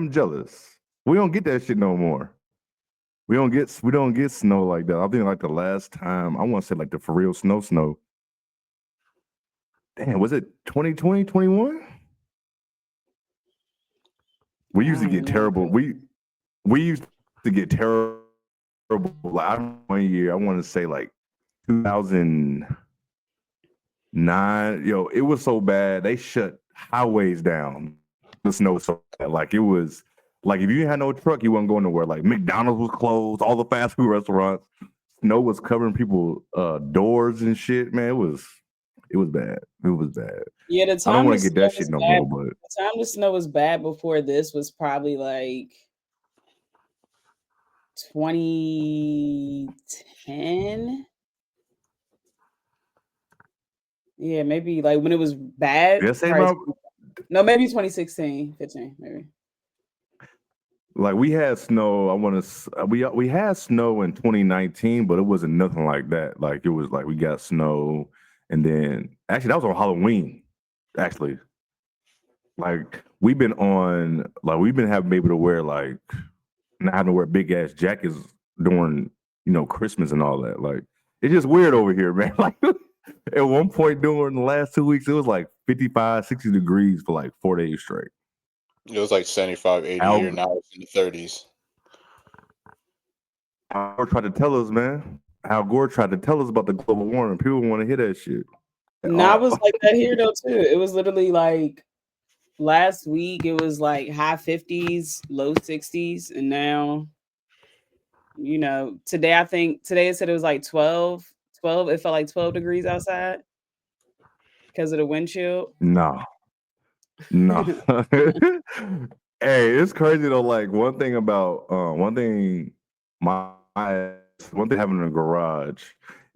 I'm jealous. We don't get that shit no more. We don't get snow like that. I think like the last time I want to say like the for real snow. Damn, was it 2020, 21? We I used to don't get know. terrible. We used to get terrible. Like I remember one year, I want to say like 2009. Yo, it was so bad. They shut highways down. The snow was so bad. Like it was like if you had no truck, you wasn't going nowhere. Like McDonald's was closed, all the fast food restaurants. Snow was covering people doors and shit. Man, it was bad. It was bad. Yeah, the I don't time want the to get snow that shit was no bad. more, but The time the snow was bad before this was probably like 2010. Yeah, maybe like when it was bad. yeah, same Probably about no, maybe 2016, 15, maybe. like we had snow. I want to we had snow in 2019, but it wasn't nothing like that. Like it was like we got snow, and then actually that was on Halloween. Actually, like we've been having able to wear like not having to wear big ass jackets during Christmas and all that. Like it's just weird over here, man. Like at one point during the last 2 weeks, it was like 55, 60 degrees for like 4 days straight. It was like 75, 80 here. Al Now it's in the 30s. Al Gore tried to tell us, man. Al Gore tried to tell us about the global warming. People want to hear that shit at No, I all. was like that here though too. It was literally like last week it was like high 50s, low 60s, and now today I think today it said it was like 12. It felt like 12 degrees outside because of the wind chill. No, no. Hey, it's crazy though. Like one thing having in a garage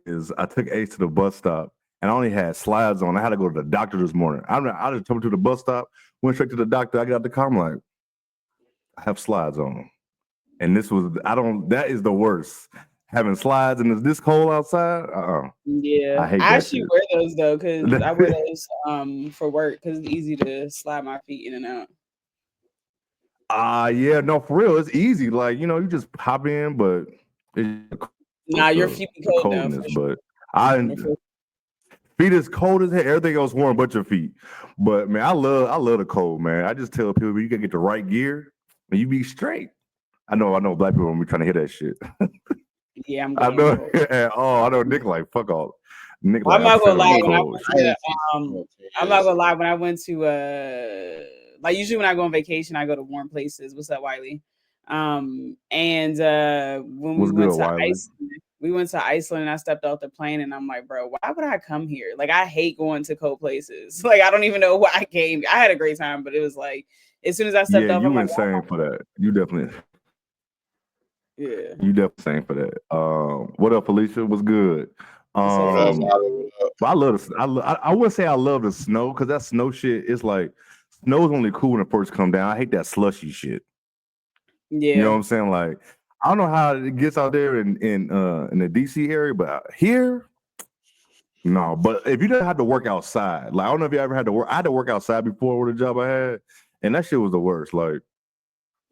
is I took Ace to the bus stop and I only had slides on. I had to go to the doctor this morning. I just took him to the bus stop, went straight to the doctor. I got out the car. I'm like, I have slides on. And that is the worst. Having slides and it's this cold outside. Yeah, I hate I that actually shit. wear those though because I wear those for work because it's easy to slide my feet in and out. Yeah, no, for real, it's easy. Like, you just hop in, but it's Nah, your the, feet be the cold now for coldness. sure. But I For feet is cold as hell. Everything else warm but your feet. But man, I love the cold, man. I just tell people you gotta get the right gear and you be straight. I know black people when we trying to hear that shit. Yeah, I'm I going know cold. I know Nick like fuck all. Nick I'm like I'm not gonna straight on lie. the When I cold. went I to, ain't seen snow in 2 I'm not years. gonna lie. When I went to, like usually when I go on vacation, I go to warm places. What's up, Wiley? And when we What's went good, to Wiley? Iceland, and I stepped off the plane, and I'm like, bro, why would I come here? Like, I hate going to cold places. Like, I don't even know why I came. I had a great time, but it was like, as soon as I stepped Yeah, off, I'm you like, insane for that. yeah. You definitely insane for that. What up, Felicia? What's good? What's up, What up, Felicia? Um, Ollie? What up? but I love this. I wouldn't say I love the snow because that snow shit is like snow is only cool when it first come down. I hate that slushy shit. You know Yeah. what I'm saying? Like I don't know how it gets out there in the DC area, but out here, no. But if you don't have to work outside, like I don't know if you ever had to work. I had to work outside before with the job I had, and that shit was the worst. Like,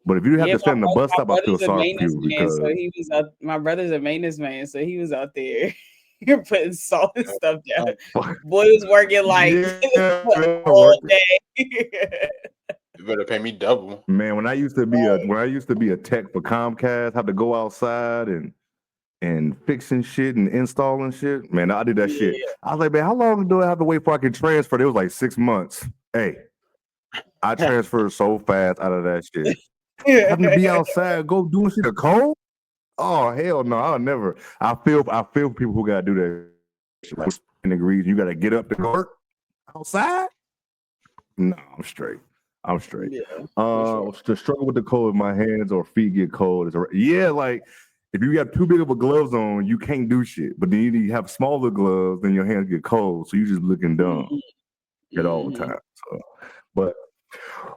but if you have Yeah, to stand in the bus my stop, I feel brother's a sorry for maintenance you man, so because he was out. My brother's a maintenance man, so he was out there putting salt and stuff down. Boy was working like yeah, man, all work. day. You better pay me double. Man, when I used to be a tech for Comcast, have to go outside and fixing shit and installing shit. Man, I did that shit. Yeah. I was like, man, how long do I have to wait before I can transfer? It was like 6 months. Hey, I transferred so fast out of that shit. Having to be outside, go doing shit a cold? Oh hell no, I'll never. I feel people who gotta do that shit. Like 10 degrees, you gotta get up to go work outside. No, I'm straight. I'm straight. Yeah, for sure. To struggle with the cold if my hands or feet get cold is yeah, like if you got too big of a gloves on, you can't do shit. But then you have smaller gloves, then your hands get cold, so you just looking dumb at all the time. So, but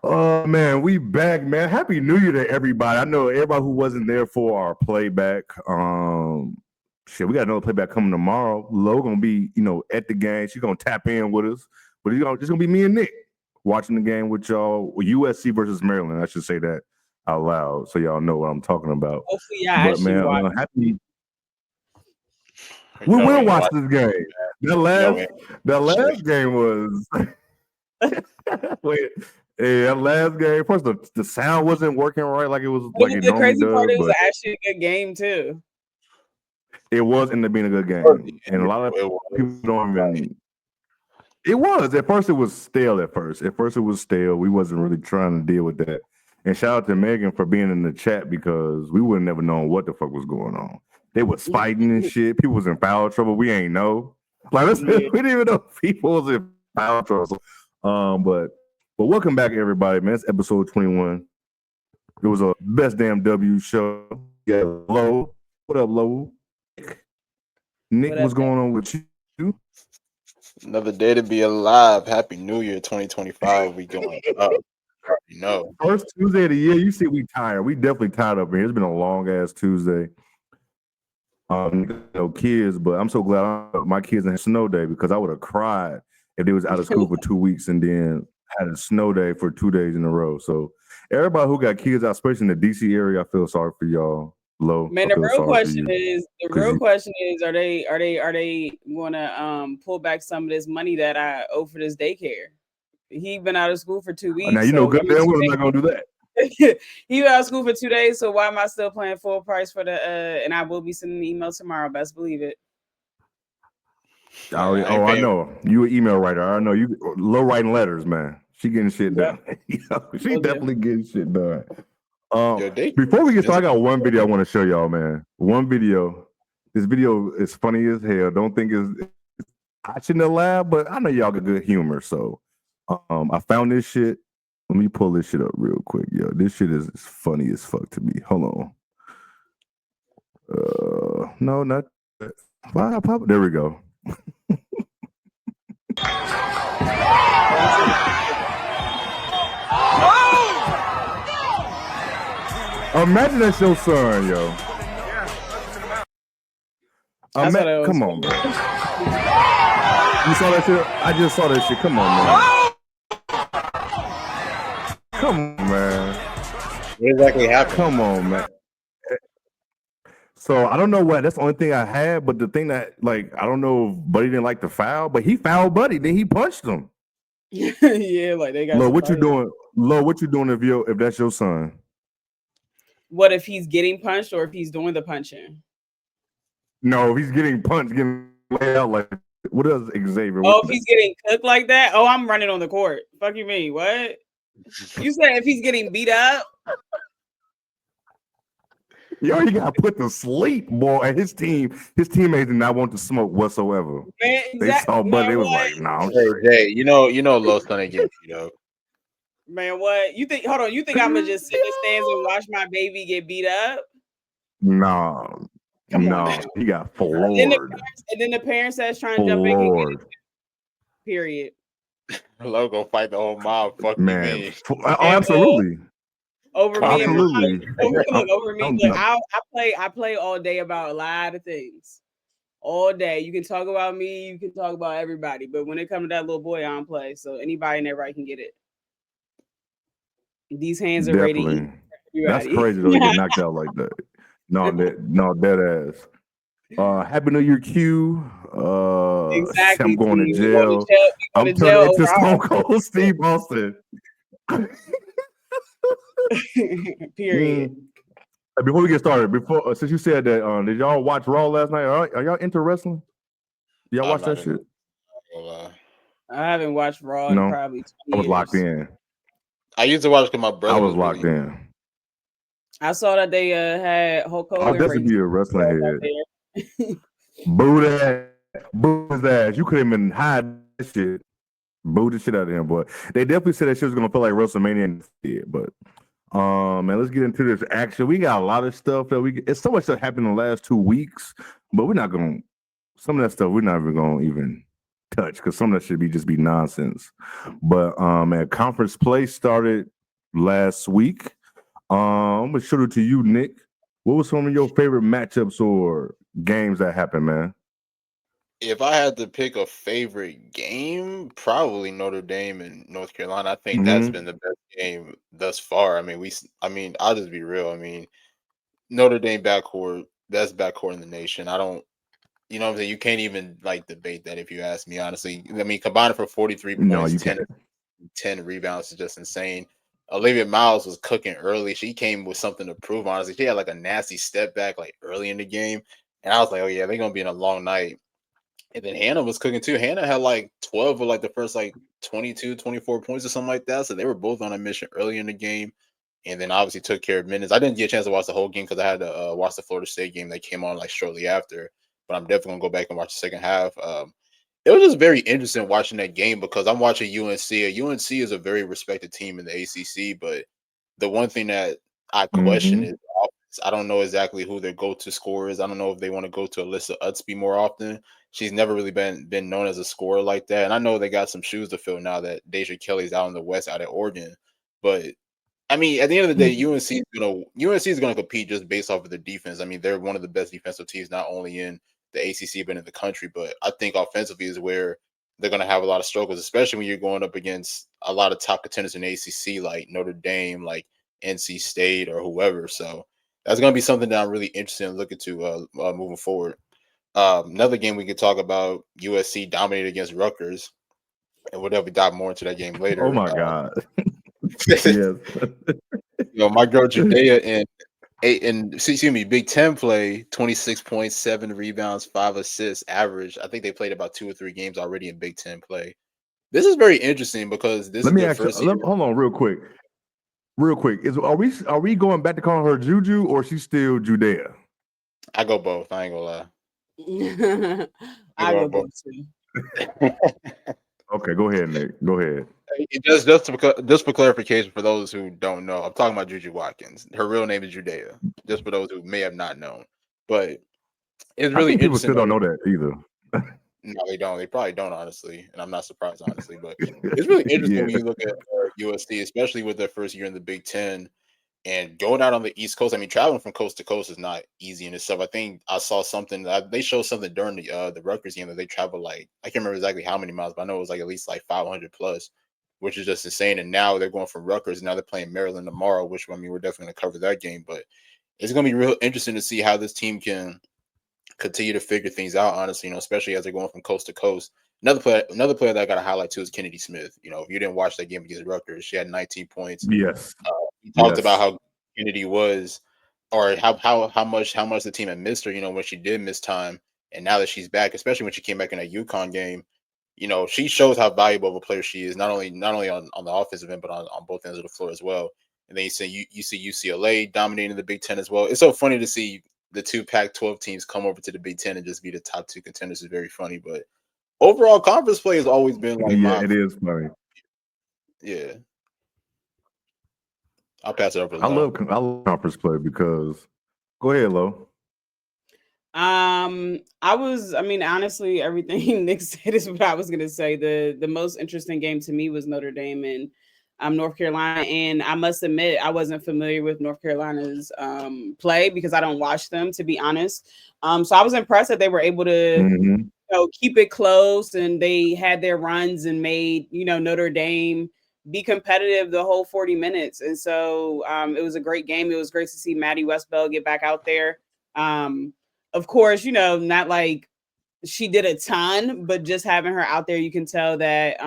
oh man, we back, man. Happy New Year to everybody. I know everybody who wasn't there for our playback. Shit, we got another playback coming tomorrow. Lo gonna be, at the game. She's gonna tap in with us, but it's gonna be me and Nick watching the game with y'all. USC versus Maryland, I should say that. out loud so y'all know what I'm talking about. Hopefully, I But actually man, watch. happy. We No, will ain't watch watching. this game. That No, last game was wait. Yeah, that last game. First, the sound wasn't working right like it was like it The normally crazy part does, is but actually a good game too. it was ended up being a good game. And a lot of It was. people don't even. It was at first. It was stale. At first it was stale. We wasn't really trying to deal with that. And shout out to Megan for being in the chat because we would never known what the fuck was going on. They was fighting and shit. People was in foul trouble. We ain't know. Like listen, Yeah. we didn't even know people was in foul trouble. But welcome back everybody, man. It's episode 21. It was a best damn W show. Yeah, Low. What up, Low? Nick, What up, what's going on with you? Another day to be alive. Happy New Year 2025. We going up. You know. First Tuesday of the year. You see, we tired. We definitely tired up here. It's been a long ass Tuesday. No kids, but I'm so glad my kids had a snow day because I would have cried if they was out of school for 2 weeks and then had a snow day for 2 days in a row. So everybody who got kids out, especially in the DC area, I feel sorry for y'all. Low. Man, I the feel real sorry question for you. is are they gonna pull back some of this money that I owe for this daycare? He been out of school for 2 weeks. Now you know so good damn well I'm not gonna do that. he been out of school for 2 days, so why am I still paying full price for the and I will be sending an email tomorrow, best believe it. I know. You an email writer. I know you low writing letters, man. She getting shit done. She definitely getting shit done. Before we get started, I got one video I want to show y'all, man. One video. This video is funny as hell. Don't think it's watching the lab, but I know y'all got good humor. So I found this shit. Let me pull this shit up real quick. Yo, this shit is funny as fuck to me. Hold on. No, not that. There we go. Imagine that's your son, yo. Come on, bro. You saw that shit? I just saw that shit. Come on, man. Come on, man. What exactly happened? Come on, man. So I don't know what. That's the only thing I had. But the thing that, like, I don't know if Buddy didn't like the foul, but he fouled Buddy. Then he punched him. Yeah, like they got. Lo, what you doing? Lo, what you doing if that's your son? What if he's getting punched or if he's doing the punching? No, if he's getting punched, getting laid out like what does Xavier? If he's getting cooked like that, I'm running on the court. Fuck you mean? What? You said if he's getting beat up? Yo, he got put to sleep, boy. And his teammates did not want to smoke whatsoever. Man, they saw Buddy, they was like, "No." Hey, you know, Low son ain't getting beat up. Man, what you think? Hold on, you think I'm gonna just sit in the stands and watch my baby get beat up? No, he got floored. And then the parents that's trying to jump in can get it. Period. Low go fight the whole mob. Fuck man. me. Absolutely. Over me, absolutely. Over me. Look, I play all day about a lot of things. All day. You can talk about me, you can talk about everybody, but when it comes to that little boy, I don't play. So anybody and everybody can get it. These hands are ready to eat. That's crazy though. They get knocked out like that. No, dead ass. Happy New Year, Q. Exactly. I'm going to jail. I'm turning into Stone Cold Steve Austin. Period. Before we get started, since you said that, did y'all watch Raw last night? Are y'all into wrestling? Y'all watch that shit? I haven't watched Raw in probably 20 years. I was locked in. I used to watch because my brother. I was locked in. I saw that they had Hulk Hogan. I'll definitely be a wrestling head. Boo his ass. You couldn't even hide that shit. Boo the shit out of him, boy. They definitely said that shit was gonna feel like WrestleMania and it, but man, let's get into this action. We got a lot of stuff it's so much that happened in the last 2 weeks, but some of that stuff we're not even gonna even touch because some of that should just be nonsense. But man, conference play started last week. I'm gonna shoot it to you, Nick. What was some of your favorite matchups or games that happened, man? If I had to pick a favorite game, probably Notre Dame and North Carolina. I think that's Mm-hmm. been the best game thus far. I mean, I'll just be real. I mean, Notre Dame backcourt, best backcourt in the nation. I don't, you know what I'm saying? You can't even like debate that if you ask me, honestly. I mean, combined for 43 No, points, you can't. 10 rebounds is just insane. Olivia Miles was cooking early. She came with something to prove, honestly. She had like a nasty step back like early in the game. And I was like, oh yeah, they're gonna be in a long night. And then Hannah was cooking too. Hannah had like 12 or like the first like 22, 24 points or something like that. So they were both on a mission early in the game. And then obviously took care of minutes. I didn't get a chance to watch the whole game because I had to watch the Florida State game that came on like shortly after. But I'm definitely gonna go back and watch the second half. It was just very interesting watching that game because I'm watching UNC. UNC is a very respected team in the ACC, but the one thing that I question Mm-hmm. is offense. I don't know exactly who their go-to scorer is. I don't know if they want to go to Alyssa Utsby more often. She's never really been known as a scorer like that. And I know they got some shoes to fill now that Deja Kelly's out in the West, out at Oregon. But I mean, at the end of the day, UNC is gonna compete just based off of their defense. I mean, they're one of the best defensive teams not only in the ACC but in the country. But I think offensively is where they're gonna have a lot of struggles, especially when you're going up against a lot of top contenders in the ACC like Notre Dame, like NC State or whoever. So that's gonna be something that I'm really interested in looking to moving forward. Another game we could talk about: USC dominated against Rutgers, and we'll definitely dive more into that game Oh later. my God. Yes. My girl Judea in excuse me, Big Ten play, 26 points, 7 rebounds, 5 assists, average. I think they played about 2 or 3 games already in Big Ten play. This is very interesting because this Let is me their ask you. first year. Hold on, real quick. Real quick. Are we going back to calling her Juju or she's still Judea? I go both. I ain't gonna lie. I go both too. Okay, go ahead, Nick. Go ahead. Just for clarification for those who don't know, I'm talking about Juju Watkins. Her real name is Judea. Just for those who may have not known, but it's I really think people interesting. still don't know that either. No, they don't. They probably don't, honestly, and I'm not surprised, honestly. But it's really interesting Yeah. when you look at USC, especially with their first year in the Big Ten and going out on the East Coast. I mean, traveling from coast to coast is not easy in itself. I think I saw something that they showed something during the Rutgers game that they traveled like I can't remember exactly how many miles, but I know it was like at least like 500 plus, which is just insane. And now they're going from Rutgers, and now they're playing Maryland tomorrow, which I mean we're definitely going to cover that game. But it's going to be real interesting to see how this team can continue to figure things out, honestly, especially as they're going from coast to coast. Another player that I got to highlight too is Kennedy Smith. If you didn't watch that game against Rutgers, she had 19 points. Yes. We talked Yes. about how Kennedy was, or how much the team had missed her. When she did miss time, and now that she's back, especially when she came back in that UConn game, she shows how valuable of a player she is. Not only on the offensive end, but on both ends of the floor as well. And then you see UCLA dominating the Big Ten as well. It's so funny to see the two Pac-12 teams come over to the Big Ten and just be the top 2 contenders. Is very funny, but overall conference play has always been like Yeah, it is funny. yeah. I'll pass it over to I Lo. love conference play because go ahead, Lo. I mean, honestly, everything Nick said is what I was gonna say. The most interesting game to me was Notre Dame and North Carolina. And I must admit, I wasn't familiar with North Carolina's play because I don't watch them, to be honest. So I was impressed that they were able to keep it close, and they had their runs and made Notre Dame be competitive the whole 40 minutes. And so it was a great game. It was great to see Maddie Westbell get back out there. Of course, not like she did a ton, but just having her out there, you can tell that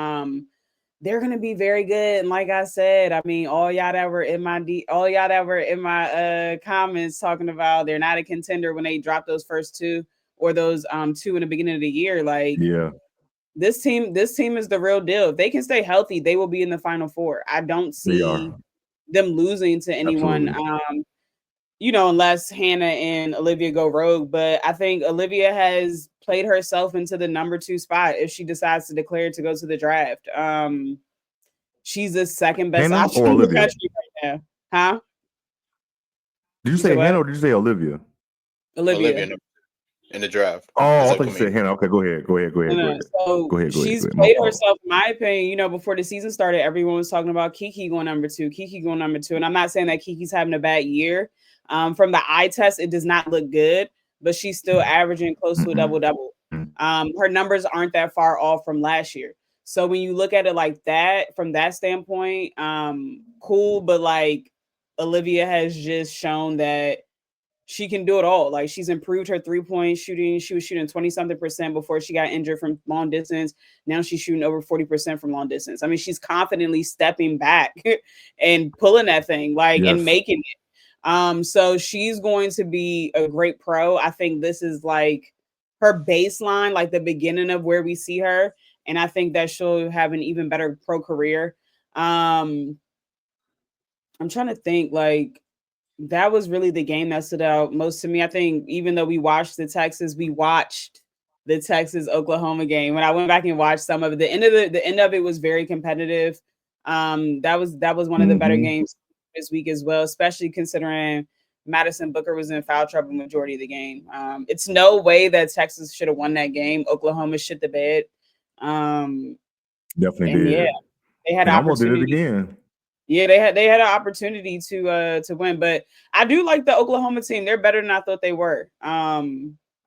they're gonna be very good. And like I said, I mean, all y'all that were in my comments talking about they're not a contender when they dropped those first 2 or those 2 in the beginning of the year. Like, yeah, this team is the real deal. If they can stay healthy, they will be in the Final Four. I don't see them losing to anyone. Absolutely. Unless Hannah and Olivia go rogue. But I think Olivia has played herself into the number 2 spot if she decides to declare to go to the draft. She's the second best Hannah option or in the Olivia? country right now. Huh? Did you say Hannah or did you say Olivia? Olivia in the draft. Oh, I thought you said Hannah. Okay, go ahead. So she's played herself, in my opinion. Before the season started, everyone was talking about Kiki going number 2, and I'm not saying that Kiki's having a bad year. From the eye test, it does not look good, but she's still averaging close to a double-double. Her numbers aren't that far off from last year. So when you look at it like that, from that standpoint, cool. But like Olivia has just shown that she can do it all. Like she's improved her 3-point shooting. She was shooting 20-something% before she got injured from long distance. Now she's shooting over 40% from long distance. I mean, she's confidently stepping back and pulling that thing, like, and making it. So she's going to be a great pro. I think this is like her baseline, like the beginning of where we see her. And I think that she'll have an even better pro career. I'm trying to think, like, that was really the game that stood out most to me. I think even though we watched the Texas Oklahoma game. When I went back and watched some of it, the end of it was very competitive. That was one of the better games this week as well, especially considering Madison Booker was in foul trouble majority of the game. It's no way that Texas should have won that game. Oklahoma shit the bed. Definitely did. Yeah, they had almost did it again. Yeah, they had an opportunity to win, but I do like the Oklahoma team. They're better than I thought they were. I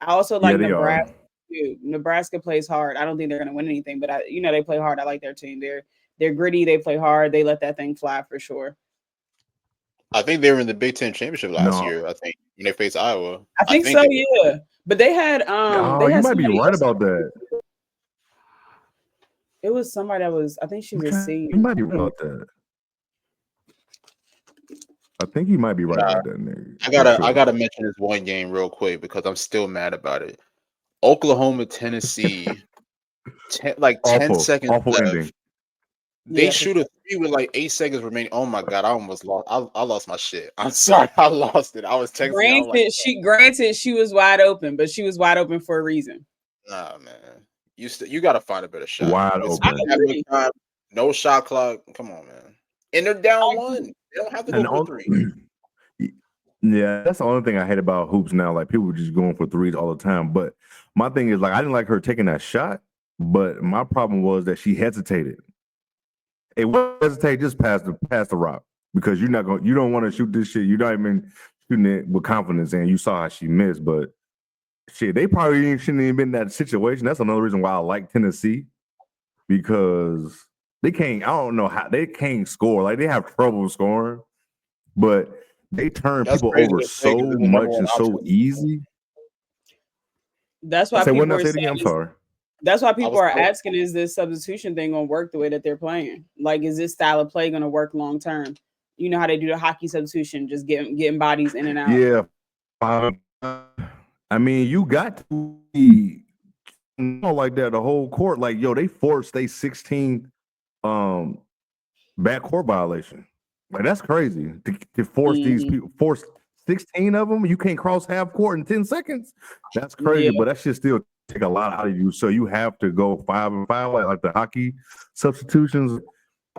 also like Nebraska too. Nebraska plays hard. I don't think they're going to win anything, but they play hard. I like their team. They're gritty. They play hard. They let that thing fly for sure. I think they were in the Big Ten championship last year. I think when they faced Iowa. I think so. Yeah, but they had you might be right about that. It was somebody that was. I think she was a seed. You might be right about that. I think he might be right about that, nigga. I gotta mention this one game real quick because I'm still mad about it. Oklahoma, Tennessee, 10 seconds awful left. Ending. They shoot a 3 with like 8 seconds remaining. Oh my god, I almost lost. I lost my shit. I'm sorry, I lost it. I was texting. Granted, she was wide open, but she was wide open for a reason. Nah, man, you gotta find a better shot. Wide open. No shot clock. Come on, man. And they're down 1. They don't have to go for 3. Yeah, that's the only thing I hate about hoops now. Like people just going for threes all the time. But my thing is, like, I didn't like her taking that shot. But my problem was that she hesitated. It wasn't hesitate, just pass the rock, because you don't want to shoot this shit. You're not even shooting it with confidence, and you saw how she missed. But shit, they probably shouldn't even been in that situation. That's another reason why I like Tennessee, because they can't. I don't know how they can't score. Like they have trouble scoring, but they turn people over so much and so easy. That's why people are saying, I'm sorry. That's why people are asking, is this substitution thing going to work the way that they're playing? Like, is this style of play going to work long term? You know how they do the hockey substitution, just getting bodies in and out. Yeah. I mean, you got to be like that the whole court. Like, yo, they forced a 16th backcourt violation. Like, that's crazy to force these people, force 16 of them. You can't cross half court in 10 seconds. That's crazy, but that shit still take a lot out of you. So you have to go 5 and 5, like the hockey substitutions.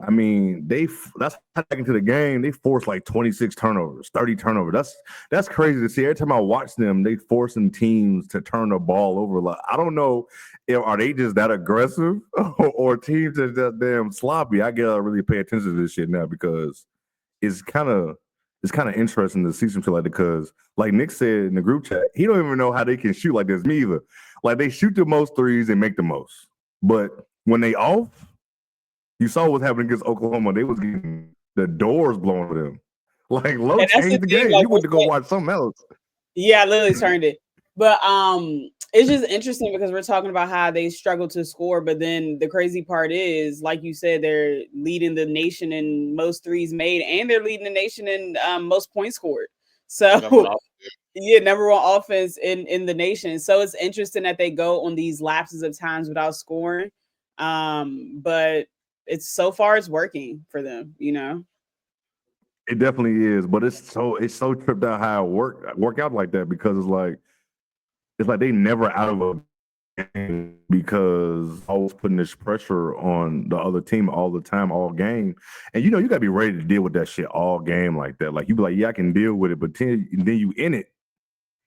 I mean, that's into the game. They force like 26 turnovers, 30 turnovers. That's crazy to see. Every time I watch them, they forcing teams to turn the ball over. Like, I don't know, are they just that aggressive or teams are that damn sloppy? I gotta really pay attention to this shit now, because it's kind of interesting to see some shit like that, because like Nick said in the group chat, he don't even know how they can shoot like this. Me either. Like, they shoot the most threes and make the most. But when they off, you saw what's happening against Oklahoma. They was getting the doors blown to them. Like, Low changed the game. Like, you went to go watch something else. Yeah, I literally turned it. But it's just interesting because we're talking about how they struggle to score. But then the crazy part is, like you said, they're leading the nation in most threes made, and they're leading the nation in most points scored. So yeah, number one offense in the nation. So it's interesting that they go on these lapses of times without scoring. But it's so far it's working for them, you know. It definitely is, but it's so tripped out how it work out like that, because it's like they never out of a game, because always putting this pressure on the other team all the time, all game. And you gotta be ready to deal with that shit all game like that. Like, you be like, yeah, I can deal with it, but then you in it.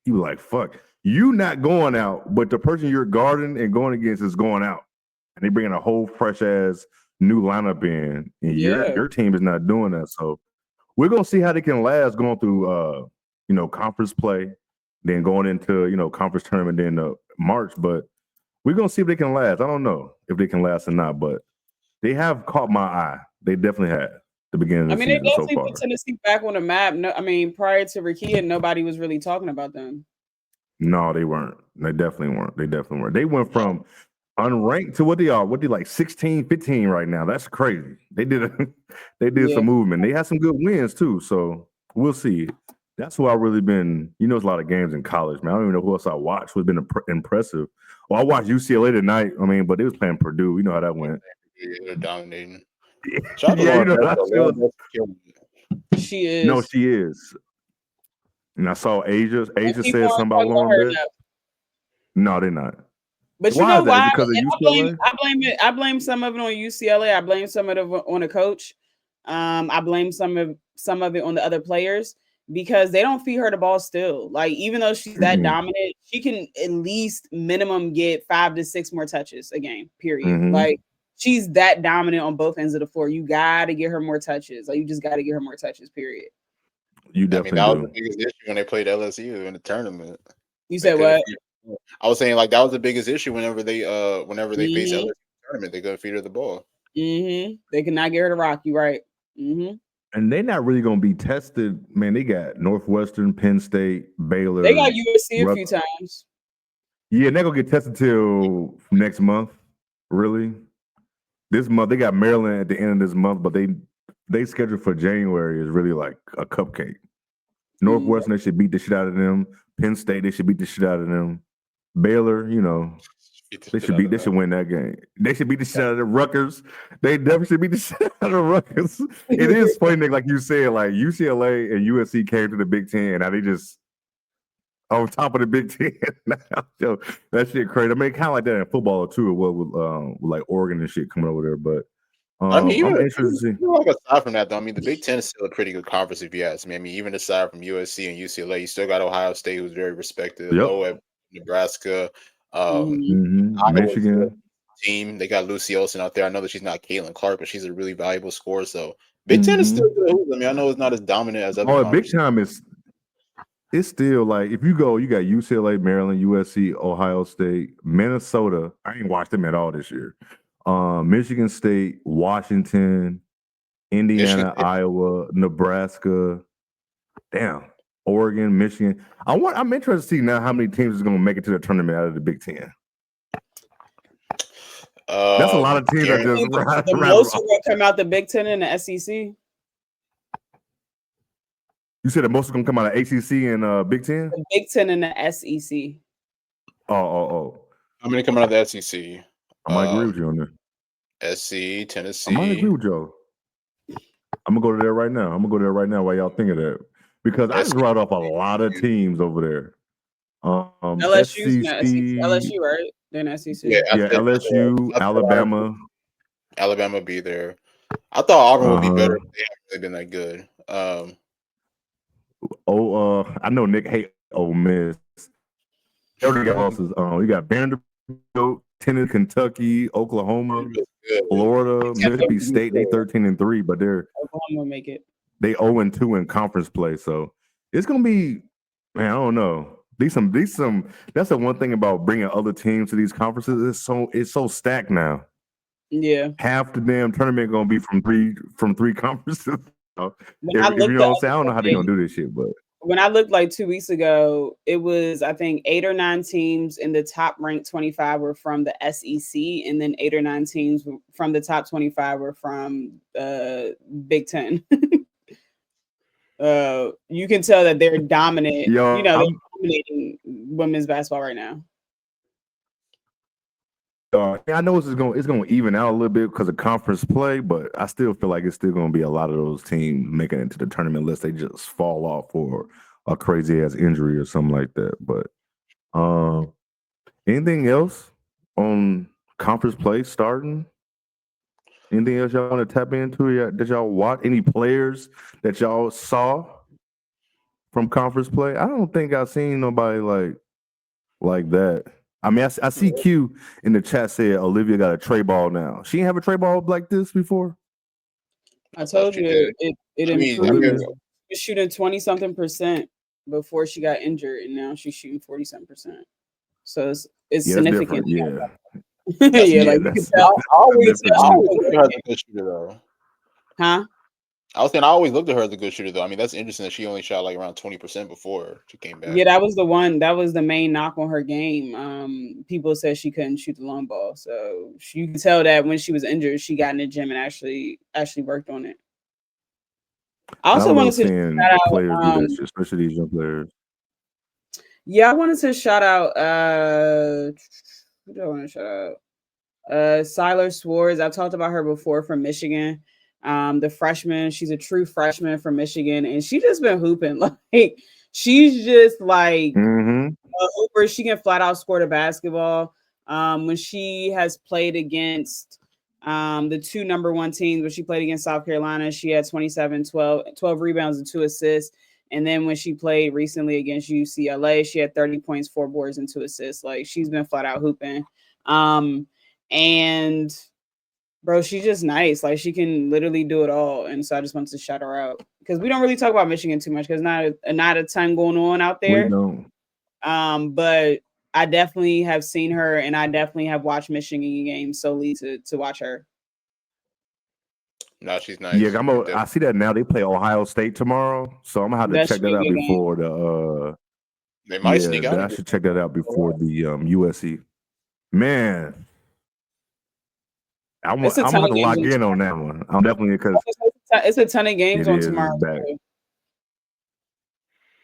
You be like, fuck, you not going out, but the person you're guarding and going against is going out. And they bringing a whole fresh ass new lineup in, and your team is not doing that. So we're gonna see how they can last going through conference play, then going into conference tournament, then March. But We're gonna see if they can last. I don't know if they can last or not, but they have caught my eye. They definitely have the beginning of the They season so definitely far. put Tennessee back on the map. No, prior to Rakia, nobody was really talking about them. No, they weren't. They definitely weren't. They went from unranked to what they are. What they like 16, 15 right now. That's crazy. They did some movement. They had some good wins too. So we'll see. That's who I really been. It's a lot of games in college, man. I don't even know who else I watched who's been impressive. Well, I watched UCLA tonight. But they was playing Purdue. You know how that went. They're dominating. Yeah, she is. No, she is. And I saw Asia. Asia said something about Lauren Beth. No, they're not. But you know why? Because of UCLA? I blame some of it on UCLA. I blame some of it on the coach. I blame some of it on the other players because they don't feed her the ball still. Like, even though she's that dominant, she can at least minimum get 5 to 6 more touches a game, period. Like, she's that dominant on both ends of the floor. You got to get her more touches. Like, you just got to get her more touches, period. You definitely that was the biggest issue when they played LSU in the tournament. You said what? I was saying, like, that was the biggest issue whenever they faced LSU in the tournament. They couldn't feed her the ball. They could not get her to rock. You right. And they're not really going to be tested. Man, they got Northwestern, Penn State, Baylor. They got USC a few times. Yeah, and they're going to get tested till next month, really. This month, they got Maryland at the end of this month, but they scheduled for January is really like a cupcake. Northwestern, they should beat the shit out of them. Penn State, they should beat the shit out of them. Baylor, they should win that game. They should beat the shit out of the Rutgers. They definitely should beat the shit out of the Rutgers. It is funny, Nick, like you said, like UCLA and USC came to the Big Ten, and now they just on top of the Big Ten. Yo, that shit crazy. I mean, kind of like that in football too. It was with like Oregon and shit coming over there, but. I'm interested to see. Aside from that, though, the Big Ten is still a pretty good conference, if you ask me. Even aside from USC and UCLA, you still got Ohio State, who's very respected. Low at Nebraska, Michigan team. They got Lucy Olsen out there. I know that she's not Caitlin Clark, but she's a really valuable scorer. So Big Ten is still good. I know it's not as dominant as other. Big time is. It's still like if you go, you got UCLA, Maryland, USC, Ohio State, Minnesota. I ain't watched them at all this year. Michigan State, Washington, Indiana, Iowa, Nebraska, Oregon, Michigan. I'm interested to see now how many teams is going to make it to the tournament out of the Big Ten. That's a lot of teams that just the most will come out the Big Ten and the SEC. You said the most is going to come out of ACC and Big Ten? The Big Ten and the SEC. Oh. How many come out of the SEC? I might agree with you on that. SC, Tennessee. I might agree with you. I'm gonna go to there right now. While y'all think of that, because I just brought up a lot of teams over there. LSU's LSU, right? They're in SEC. Yeah, LSU, Alabama. Alabama be there. I thought Auburn would be better. They haven't really been that good. I know Nick hate Ole Miss. Everybody got losses. You got Vanderbilt, Tennessee, Kentucky, Oklahoma, Florida, Mississippi State. They 13-3, but Oklahoma make it. They 0-2 in conference play. So it's gonna be, man. I don't know. These some. That's the one thing about bringing other teams to these conferences. It's so stacked now. Yeah, half the damn tournament gonna be from three conferences. I don't know how they're gonna do this shit, but. When I looked like 2 weeks ago, it was, I think, 8 or 9 teams in the top ranked 25 were from the SEC, and then 8 or 9 teams from the top 25 were from Big Ten. You can tell that they're dominant. They're dominating women's basketball right now. I know it's gonna even out a little bit because of conference play, but I still feel like it's still gonna be a lot of those teams making it into the tournament unless they just fall off for a crazy ass injury or something like that. But anything else on conference play starting? Anything else y'all want to tap into? Did y'all watch any players that y'all saw from conference play? I don't think I've seen nobody like that. I mean, I see Q in the chat said Olivia got a tray ball now. She didn't have a tray ball like this before. I told you it improved. She was shooting 20-something% before she got injured, and now she's shooting 40-something%. So it's Yeah, that's significant. different. Yeah, Yeah, yeah, like you can that's tell. I always, different. I always Yeah. looked at her as a good shooter, though. Huh? I was saying I always looked at her as a good shooter, though. I mean, that's interesting that she only shot like around 20% before she came back. Yeah, that was the one. That was the main knock on her game. People said she couldn't shoot the long ball, so you can tell that when she was injured, she got in the gym and actually worked on it. I I also love wanted to seeing shout players do out. that shit, especially these young players. Yeah, I wanted to shout out. Who do I want to shout out? Siler Swords. I've talked about her before from Michigan. The freshman. She's a true freshman from Michigan, and she just been hooping. Like she's just like Mm-hmm. a hooper. She can flat out score the basketball. When she has played against the two number one teams, when she played against South Carolina, she had 27, 12 rebounds and 2 assists. And then when she played recently against UCLA, she had 30 points, 4 boards, and 2 assists. Like she's been flat out hooping. And bro, she's just nice. Like she can literally do it all. And so I just wanted to shout her out because we don't really talk about Michigan too much because not a ton going on out We there. don't. But I definitely have seen her, and I definitely have watched Michigan games solely to watch her. No, she's nice. Yeah, I see that now. They play Ohio State tomorrow, so I'm gonna have to That check should be that a out good game. before the. They might Yeah, sneak out. I should check that out before the USC. Man, It's a I'm ton gonna of lock games. in on that one. I'm definitely because It's a ton of games it on is tomorrow. back. Too.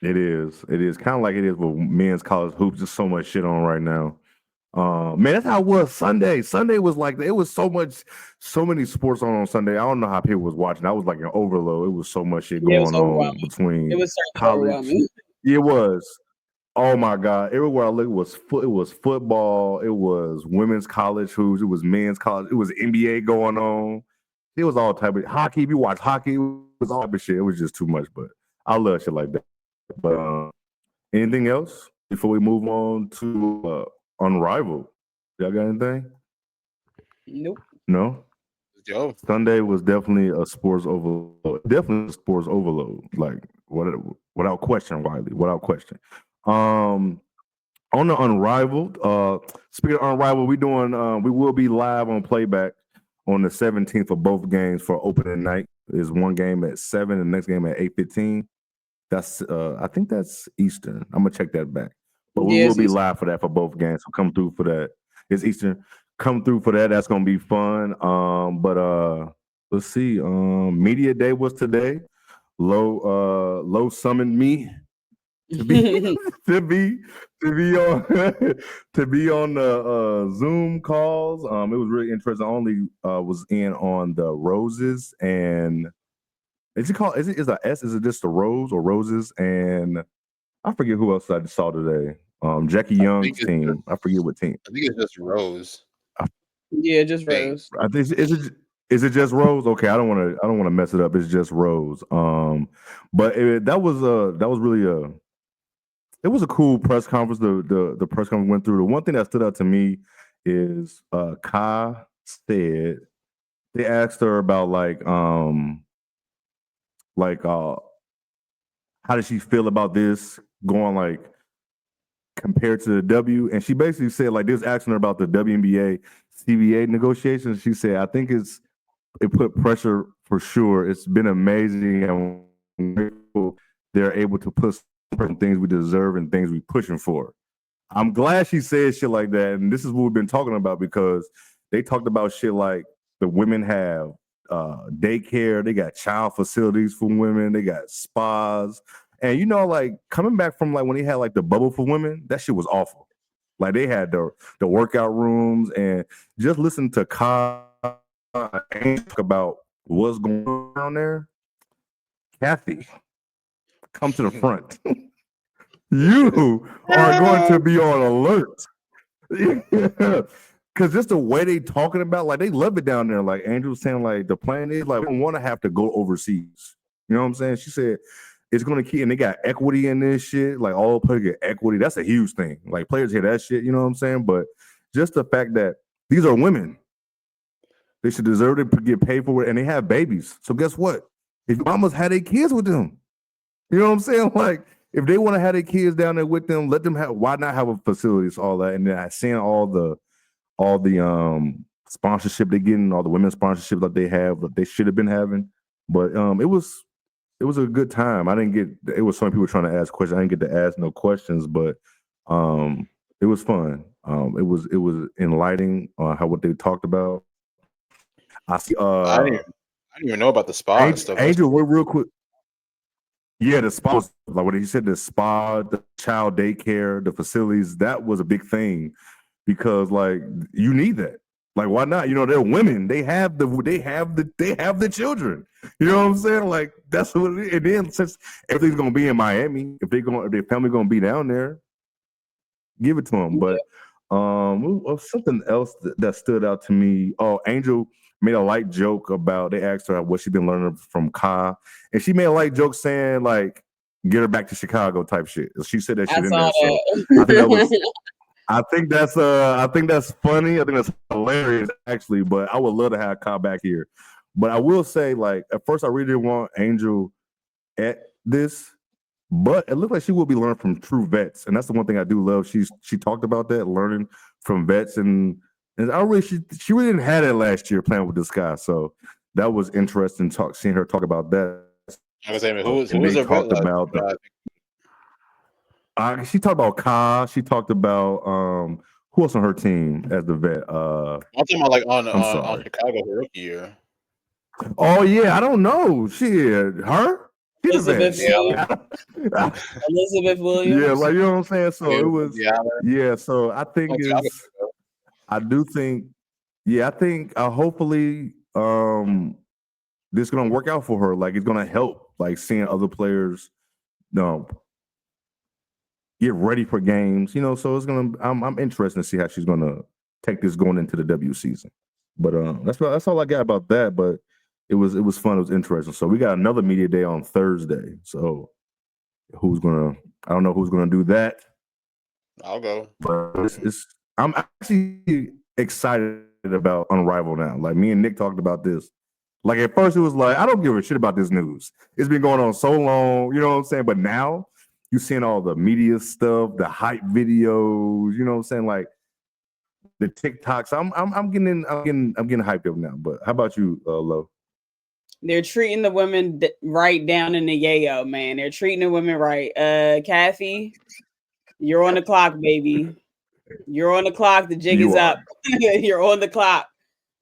It is kind of like it is with men's college hoops. Just so much shit on right now. Man, that's how it was Sunday. Sunday was like it was so many sports on Sunday. I don't know how people was watching. I was like an overload. It was so much shit Yeah, it was going on overwhelming. between It was certainly college. overwhelming. It was. Oh my God! Everywhere I looked it was football. It was women's college hoops. It was men's college. It was NBA going on. It was all type of hockey. If you watch hockey, it was all type of shit. It was just too much. But I love shit like that. But anything else before we move on to Unrivaled? Y'all got anything? Nope. No. Yo, Sunday was definitely a sports overload. Definitely a sports overload. Like without question, Wiley. Without question. On the Unrivaled, speaking of Unrivaled, we will be live on playback on the 17th for both games for opening night. There's one game at 7, the next game at 8:15. That's I think that's Eastern. I'm gonna check that back. But we Yeah, will it's be Eastern. live for that for both games. So come through for that. It's Eastern. Come through for that. That's gonna be fun. But let's see. Media Day was today. Low summoned me to be to be on to be on the Zoom calls. It was really interesting. I only was in on the roses and is it a S? Is it just the rose or roses? And I forget who else I saw today. Jackie Young's team. I forget what team. I think it's just Rose. Yeah, just Dang. Rose. I think is it just Rose? Okay, I don't want to mess it up. It's just Rose. But that was really it was a cool press conference. The press conference went through. The one thing that stood out to me is Kai said they asked her about how does she feel about this going like compared to the W? And she basically said like this asking her about the WNBA CBA negotiations. She said, I think it put pressure for sure. It's been amazing and they're able to put certain things we deserve and things we pushing for. I'm glad she said shit like that. And this is what we've been talking about because they talked about shit like the women have daycare, they got child facilities for women, they got spas. And like coming back from like when they had like the bubble for women, that shit was awful. Like they had the workout rooms and just listen to Kai talk about what's going on down there. Kathy, come to the front. You are going to be on alert. Because just the way they talking about, like they love it down there. Like Andrew was saying, like the plan is like we don't want to have to go overseas. You know what I'm saying? She said it's gonna keep, and they got equity in this shit. Like all players get equity. That's a huge thing. Like players hear that shit. You know what I'm saying? But just the fact that these are women, they should deserve to get paid for it, and they have babies. So guess what? If mamas had their kids with them, you know what I'm saying? Like if they want to have their kids down there with them, let them have. Why not have a facility? All that, and then I seeing all the sponsorship they're getting, all the women's sponsorship that they have, that they should have been having. But it was a good time. I didn't get. It was so many people trying to ask questions. I didn't get to ask no questions, but it was fun. It was enlightening how what they talked about. I see. I didn't even know about the spa and stuff. Angel, real quick. Yeah, the spa was, like what he said, the spa, the child daycare, the facilities, that was a big thing because like you need that. Like, why not? You know, they're women. They have the children. You know what I'm saying? Like, that's what it is. And then since everything's gonna be in Miami, if their family gonna be down there, give it to them. But something else that stood out to me. Oh, Angel made a light joke about, they asked her what she's been learning from Ka, and she made a light joke saying like, get her back to Chicago type shit. She said that shit in there. So I think that was I think that's funny. I think that's hilarious actually, but I would love to have Ka back here. But I will say, like, at first I really didn't want Angel at this, but it looked like she will be learning from true vets, and that's the one thing I do love. She talked about that, learning from vets, and I really she really didn't have that last year playing with this guy, so that was interesting. Seeing her talk about that. I was saying, who was they their talked vet about like? she talked about Ka. She talked about who else on her team as the vet. I'm talking about like on Chicago her rookie year. Oh yeah, I don't know. Her. Elizabeth Williams. Yeah, like, you know what I'm saying. So it was. Yeah, so I think hopefully this is gonna work out for her. Like, it's gonna help. Like, seeing other players, get ready for games. You know, so it's gonna. I'm interested to see how she's gonna take this going into the W season. But that's all I got about that. But it was fun. It was interesting. So we got another media day on Thursday. So I don't know who's gonna do that. I'll go. But I'm actually excited about Unrivaled now. Like, me and Nick talked about this. Like, at first it was like, I don't give a shit about this news. It's been going on so long, you know what I'm saying? But now you're seeing all the media stuff, the hype videos, you know what I'm saying? Like, the TikToks. I'm getting hyped up now. But how about you, Lo? They're treating the women right down in the yayo, man. They're treating the women right. Kathy, you're on the clock, baby. You're on the clock. The jig is up. You're on the clock.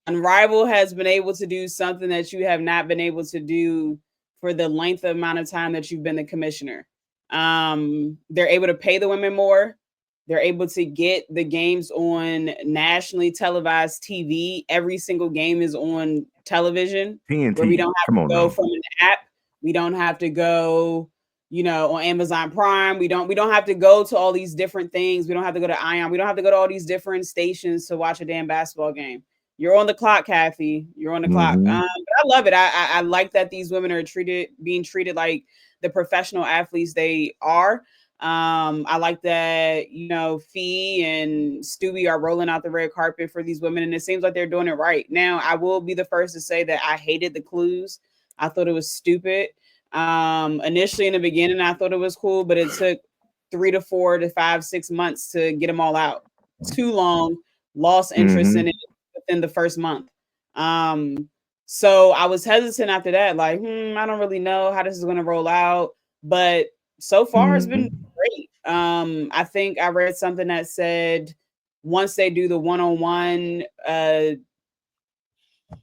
Unrivaled has been able to do something that you have not been able to do for the length of amount of time that you've been the commissioner. They're able to pay the women more. They're able to get the games on nationally televised TV. Every single game is on television, TNT. Where we don't have to go from an app. We don't have to go, on Amazon Prime. We don't have to go to all these different things. We don't have to go to Ion. We don't have to go to all these different stations to watch a damn basketball game. You're on the clock, Kathy. You're on the clock. But I love it. I like that these women are being treated like the professional athletes they are. I like that, Fee and Stewie are rolling out the red carpet for these women, and it seems like they're doing it right. Now, I will be the first to say that I hated the clues. I thought it was stupid. Initially in the beginning, I thought it was cool, but it took 3 to 4 to 5, 6 months to get them all out. Too long, lost interest in it within the first month. So I was hesitant after that, like, I don't really know how this is going to roll out, but so far it's been great. I think I read something that said once they do the one-on-one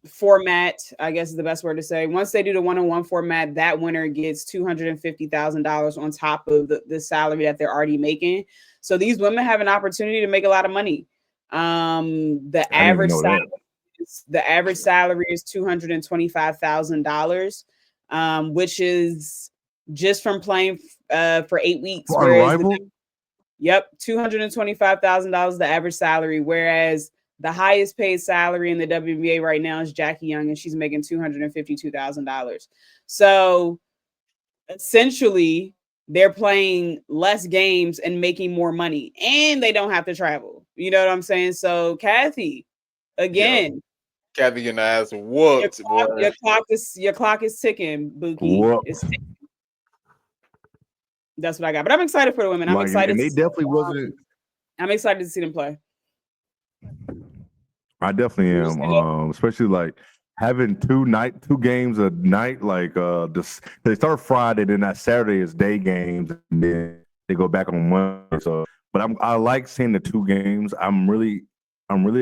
format, I guess is the best word to say. Once they do the one-on-one format, that winner gets $250,000 on top of the salary that they're already making. So these women have an opportunity to make a lot of money. The average salary is $225,000, which is just from playing for 8 weeks. $225,000 the average salary, whereas the highest paid salary in the WNBA right now is Jackie Young, and she's making $252,000. So essentially, they're playing less games and making more money, and they don't have to travel. You know what I'm saying? So, Kathy, again, Kathy getting ass whooped. Your clock is ticking, Buki. It's ticking. That's what I got. But I'm excited for the women. I'm Like, excited. and they to definitely wasn't. I'm excited to see them play. I definitely You am. say that? Especially like having two games a night. Like this, they start Friday, then that Saturday is day games, and then they go back on Monday. So, but I like seeing the two games. I'm really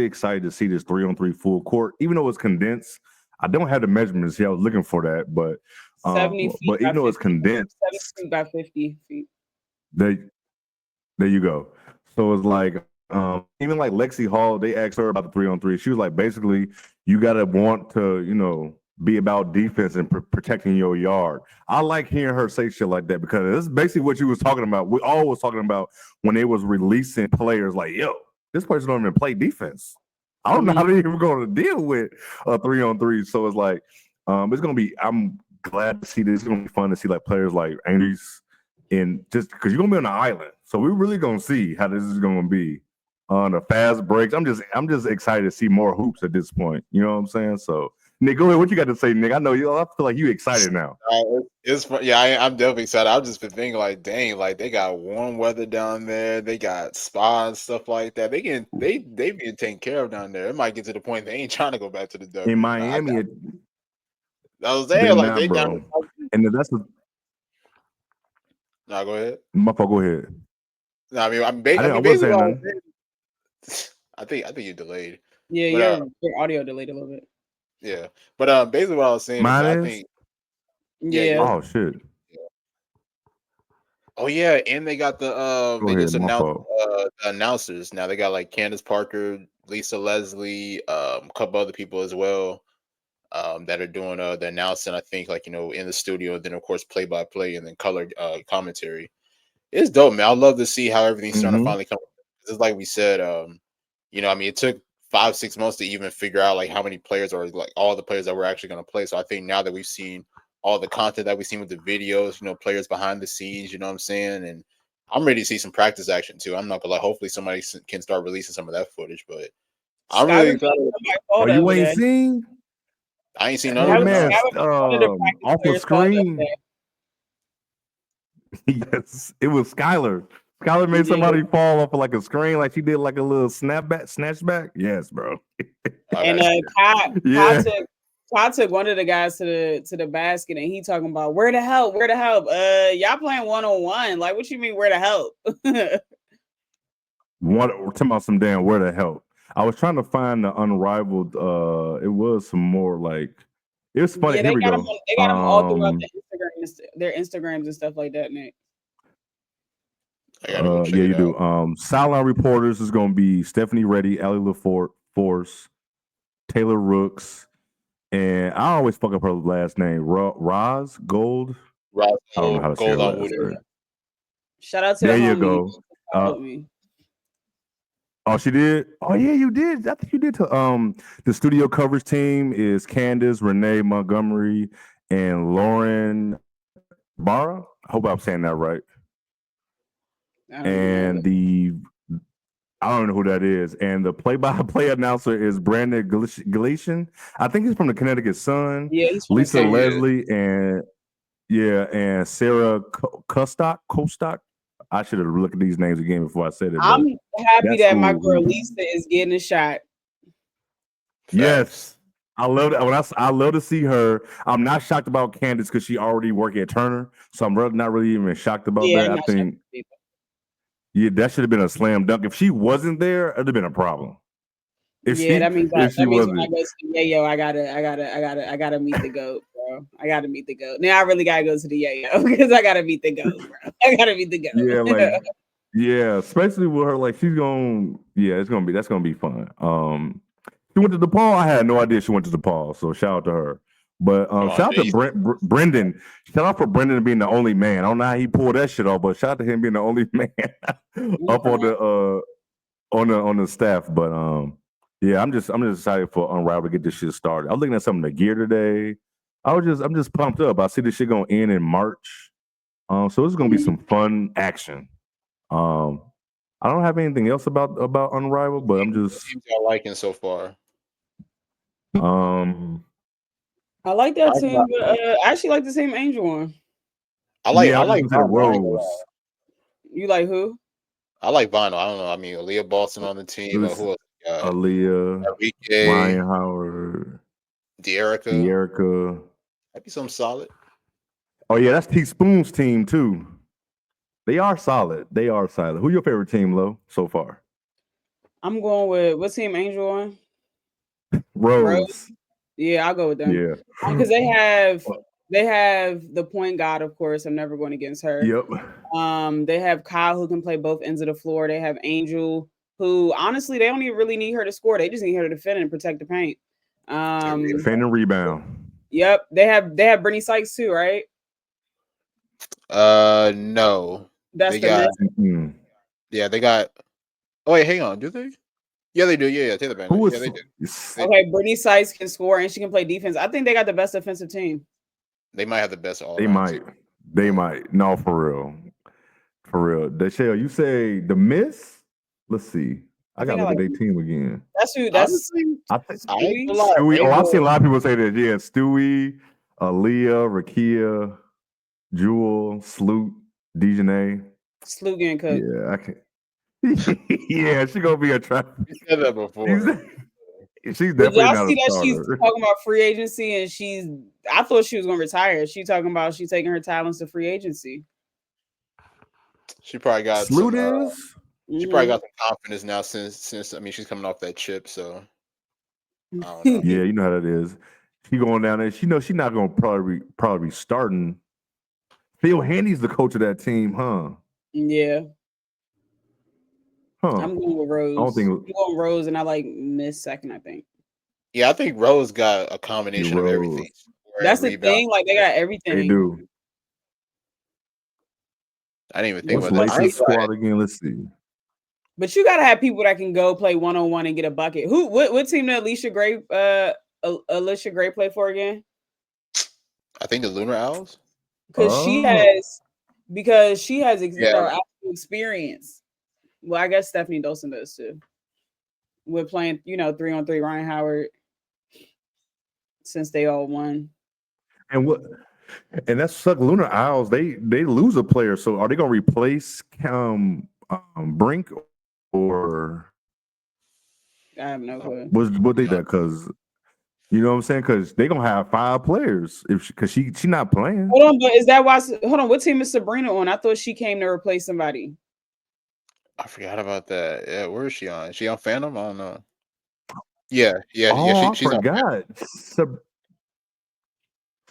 excited to see this 3-on-3 full court, even though it's condensed. I don't have the measurements. Yeah, I was looking for that, but 70 feet but by even though it's 50. condensed, 70 feet by 50 feet. they there you go. So it's like even like Lexi Hall, they asked her about the 3-on-3. She was like, basically, you gotta want to, be about defense and protecting your yard. I like hearing her say shit like that because this is basically what you was talking about. We all was talking about when they was releasing players like, yo, this person don't even play defense. I don't know how they're even going to deal with a 3-on-3. So it's like, it's gonna be. I'm glad to see this. It's gonna be fun to see like players like Andrews. And just because you're gonna be on the island, so we're really gonna see how this is gonna be on the fast breaks. I'm just excited to see more hoops at this point. You know what I'm saying? So, Nick, go ahead. What you got to say, Nick? I know you. I feel like you excited now. It's fun. Yeah, I'm definitely excited. I've just been thinking like, dang, like they got warm weather down there. They got spa and stuff like that. They being taken care of down there. It might get to the point they ain't trying to go back to the W. In Miami, I was they're saying like not, they bro. down. And that's the. No, go ahead. My fault. Go ahead. No, I mean, I wasn't saying nothing. I think you're delayed. Yeah, But, your audio delayed a little bit. Yeah, but basically what I was saying is I think. Yeah. Oh shit. Oh yeah, and they got the Go they ahead, just my announced fault. the announcers now. They got like Candace Parker, Lisa Leslie, a couple other people as well. That are doing the announcing. I think like in the studio, then of course play by play and then color commentary. It's dope, man. I love to see how everything's starting to finally come. Just like we said, I mean, it took 5-6 months to even figure out like how many players or like all the players that we're actually going to play. So I think now that we've seen all the content that we've seen with the videos, players behind the scenes, you know what I'm saying, and I'm ready to see some practice action too. I'm not gonna lie. Hopefully, somebody can start releasing some of that footage, but I'm really excited. Oh, you ain't seen? I ain't seen none Hey of it. man, No. off the screen. Yes, it was Skylar. Skylar made somebody fall off of like a screen, like she did like a little snatchback. Yes, bro. And Kai took one of the guys to the basket, and he talking about where to help. Y'all playing 1-on-1. Like, what you mean where to help? Talking about some damn where to help. I was trying to find the Unrivaled. It was some more like it was funny. Yeah, Here we go. They got them all throughout their Instagrams and stuff like that, Nick. Yeah, you do. Sideline reporters is going to be Stephanie Reddy, Allie LaForce, Taylor Rooks, and I always fuck up her last name. Roz Gold. Roz I don't know how to say her last name. Shout out to there the you homie. go. Oh, she did. Oh yeah, you did. I think you did. The studio coverage team is Candace, Renee Montgomery, and Lauren Barra. I hope I'm saying that right. And I don't know who that is. And the play-by-play announcer is Brandon Galatian. I think he's from the Connecticut Sun. Yeah, he's from Lisa Leslie and Sarah Kostock. I should have looked at these names again before I said it. I'm happy that my girl Lisa is getting a shot. Yes. I love that. I love to see her. I'm not shocked about Candace because she already working at Turner. So I'm not really even shocked about that. I think that should have been a slam dunk. If she wasn't there, it'd have been a problem. That means when I go to the Yayo, I gotta meet the GOAT, bro. I gotta meet the GOAT. Now I really gotta go to the Yayo because I gotta meet the GOAT, bro. I gotta meet the GOAT. Yeah, especially with her, like she's going. Yeah, that's gonna be fun. She went to DePaul. I had no idea she went to DePaul, so shout out to her. But shout out to Brendan. Shout out for Brendan being the only man. I don't know how he pulled that shit off, but shout out to him being the only man up on the staff. But yeah, I'm just excited for Unrivaled to get this shit started. I was looking at some of the gear today. I'm just pumped up. I see this shit gonna end in March. So this is gonna be some fun action. I don't have anything else about Unrivaled, but I'm just y'all liking so far. I like that team, but I actually like the same Angel one. I like consider Vinyl. Rose. You like who? I like Vinyl. I don't know. I mean, Aaliyah Boston on the team. Who else? Aaliyah, Enrique, Ryan Howard, De'Erica. De'Erica. That'd be something solid. Oh yeah, that's Teaspoon's team too. They are solid. Who your favorite team, Lo, so far? I'm going with what team Angel on? Rose. Yeah, I'll go with them. Yeah. Because they have the point guard, of course. I'm never going against her. Yep. They have Kyle who can play both ends of the floor. They have Angel, who honestly they don't even really need her to score. They just need her to defend and protect the paint. Defend and rebound. Yep. They have Brittany Sykes too, right? No. That's Yeah, they got. Oh wait, hang on. Do they? Yeah, they do. Yeah, Taylor Bennett. Yeah, they do. Okay, Brittany Sykes can score and she can play defense. I think they got the best defensive team. They might have the best all. They might. No, for real. Deshelle, you say the Miss? Let's see. I gotta look at their team again. That's who. I think Stewie. Oh, I've seen a lot of people say that. Yeah, Stewie, Aaliyah, Rakia, Jewel, Sloot, Dejanay. Sloot getting cooked. Yeah, I can't. Yeah, she gonna be a trap. You said that before. She's definitely y'all not see a that she's talking about free agency and I thought she was gonna retire. She talking about she's taking her talents to free agency. She probably got Sloot She probably got some confidence now since I mean she's coming off that chip, so I don't know. Yeah, you know how that is. She going down there. She knows she's not gonna probably be starting. Phil Handy's the coach of that team, huh? Yeah. Huh. I'm going with Rose. I'm going Rose, and I like Miss second, I think. Yeah, I think Rose got a combination of everything. That's the thing. Like they got everything. They do. I didn't even think What's about that. Lace's squad again? Let's see. But you gotta have people that can go play 1-on-1 and get a bucket. What team did Alicia Gray play for again? I think the Lunar Owls. Because she has experience. Well, I guess Stephanie Dolson does too. We're playing, 3-on-3 Ryan Howard since they all won. And that suck. Lunar Owls, they lose a player. So are they gonna replace Brink or I have no clue. What they did? Because you know what I'm saying? Because they're gonna have 5 players because she not playing. Hold on, but is that why? Hold on, what team is Sabrina on? I thought she came to replace somebody. I forgot about that. Yeah, where is she on? Is she on Phantom? I don't know. Yeah. She's I forgot.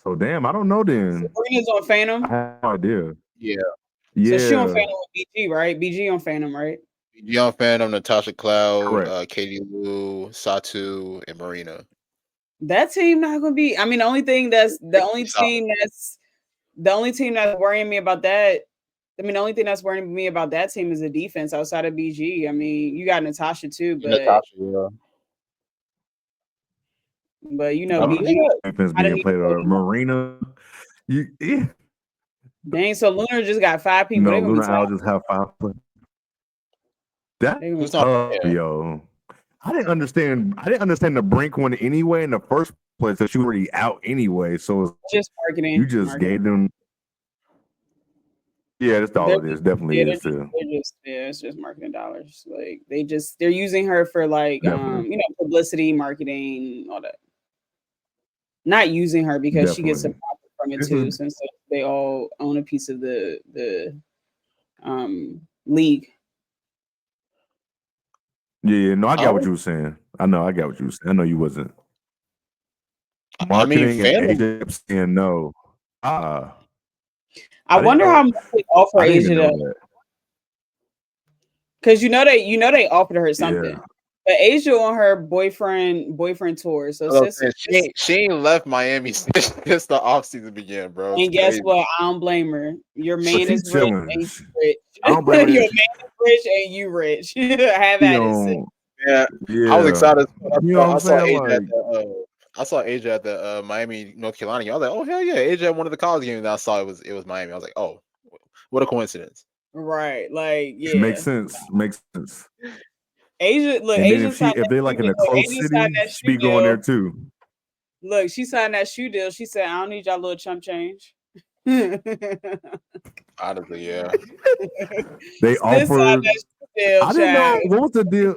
So damn, I don't know then. Sabrina's on Phantom. I have no idea. Yeah. So she on Phantom with BG, right? BG on Phantom, right? BG on Phantom, Natasha Cloud, Katie Lou, Satu, and Marina. That team not gonna be. I mean, the only team that's worrying me about that. I mean, the only thing that's worrying me about that team is the defense outside of BG. I mean, you got Natasha too, but BG defense being played or Marina. Dang, so Lunar just got 5 people. No, Lunar Owl just have 5 players. That's tough, yo. I didn't understand the Brink one anyway in the first place. So she was already out anyway. So it's just marketing. You just gave them. Yeah, that's all it is. Definitely is too. It's just marketing dollars. Like they're using her for like publicity, marketing, all that. Not using her because she gets a profit from it too, since they all own a piece of the league. Yeah, no, I got what you were saying. I know you wasn't. Marketing and agents saying no. I wonder how much they offer Asia though. Because they offered her something. Yeah. But Asia on her boyfriend tour. So she ain't left Miami since the offseason began, bro. And guess what? I don't blame her. Your man is rich and you rich. I don't blame Your man is rich and you rich. Have at it. Yeah. I was excited. I saw AJ at the Miami, North Carolina. I was like, oh hell yeah, AJ at one of the college games. And I saw it was Miami. I was like, oh, what a coincidence. Right, like yeah, makes sense. Asia, look, Asia. If they're like in a close city, she be going there too. Look, she signed that shoe deal. She said, "I don't need y'all little chump change." Honestly, yeah. They Sis signed offered. that deal, I didn't know child. what was the deal.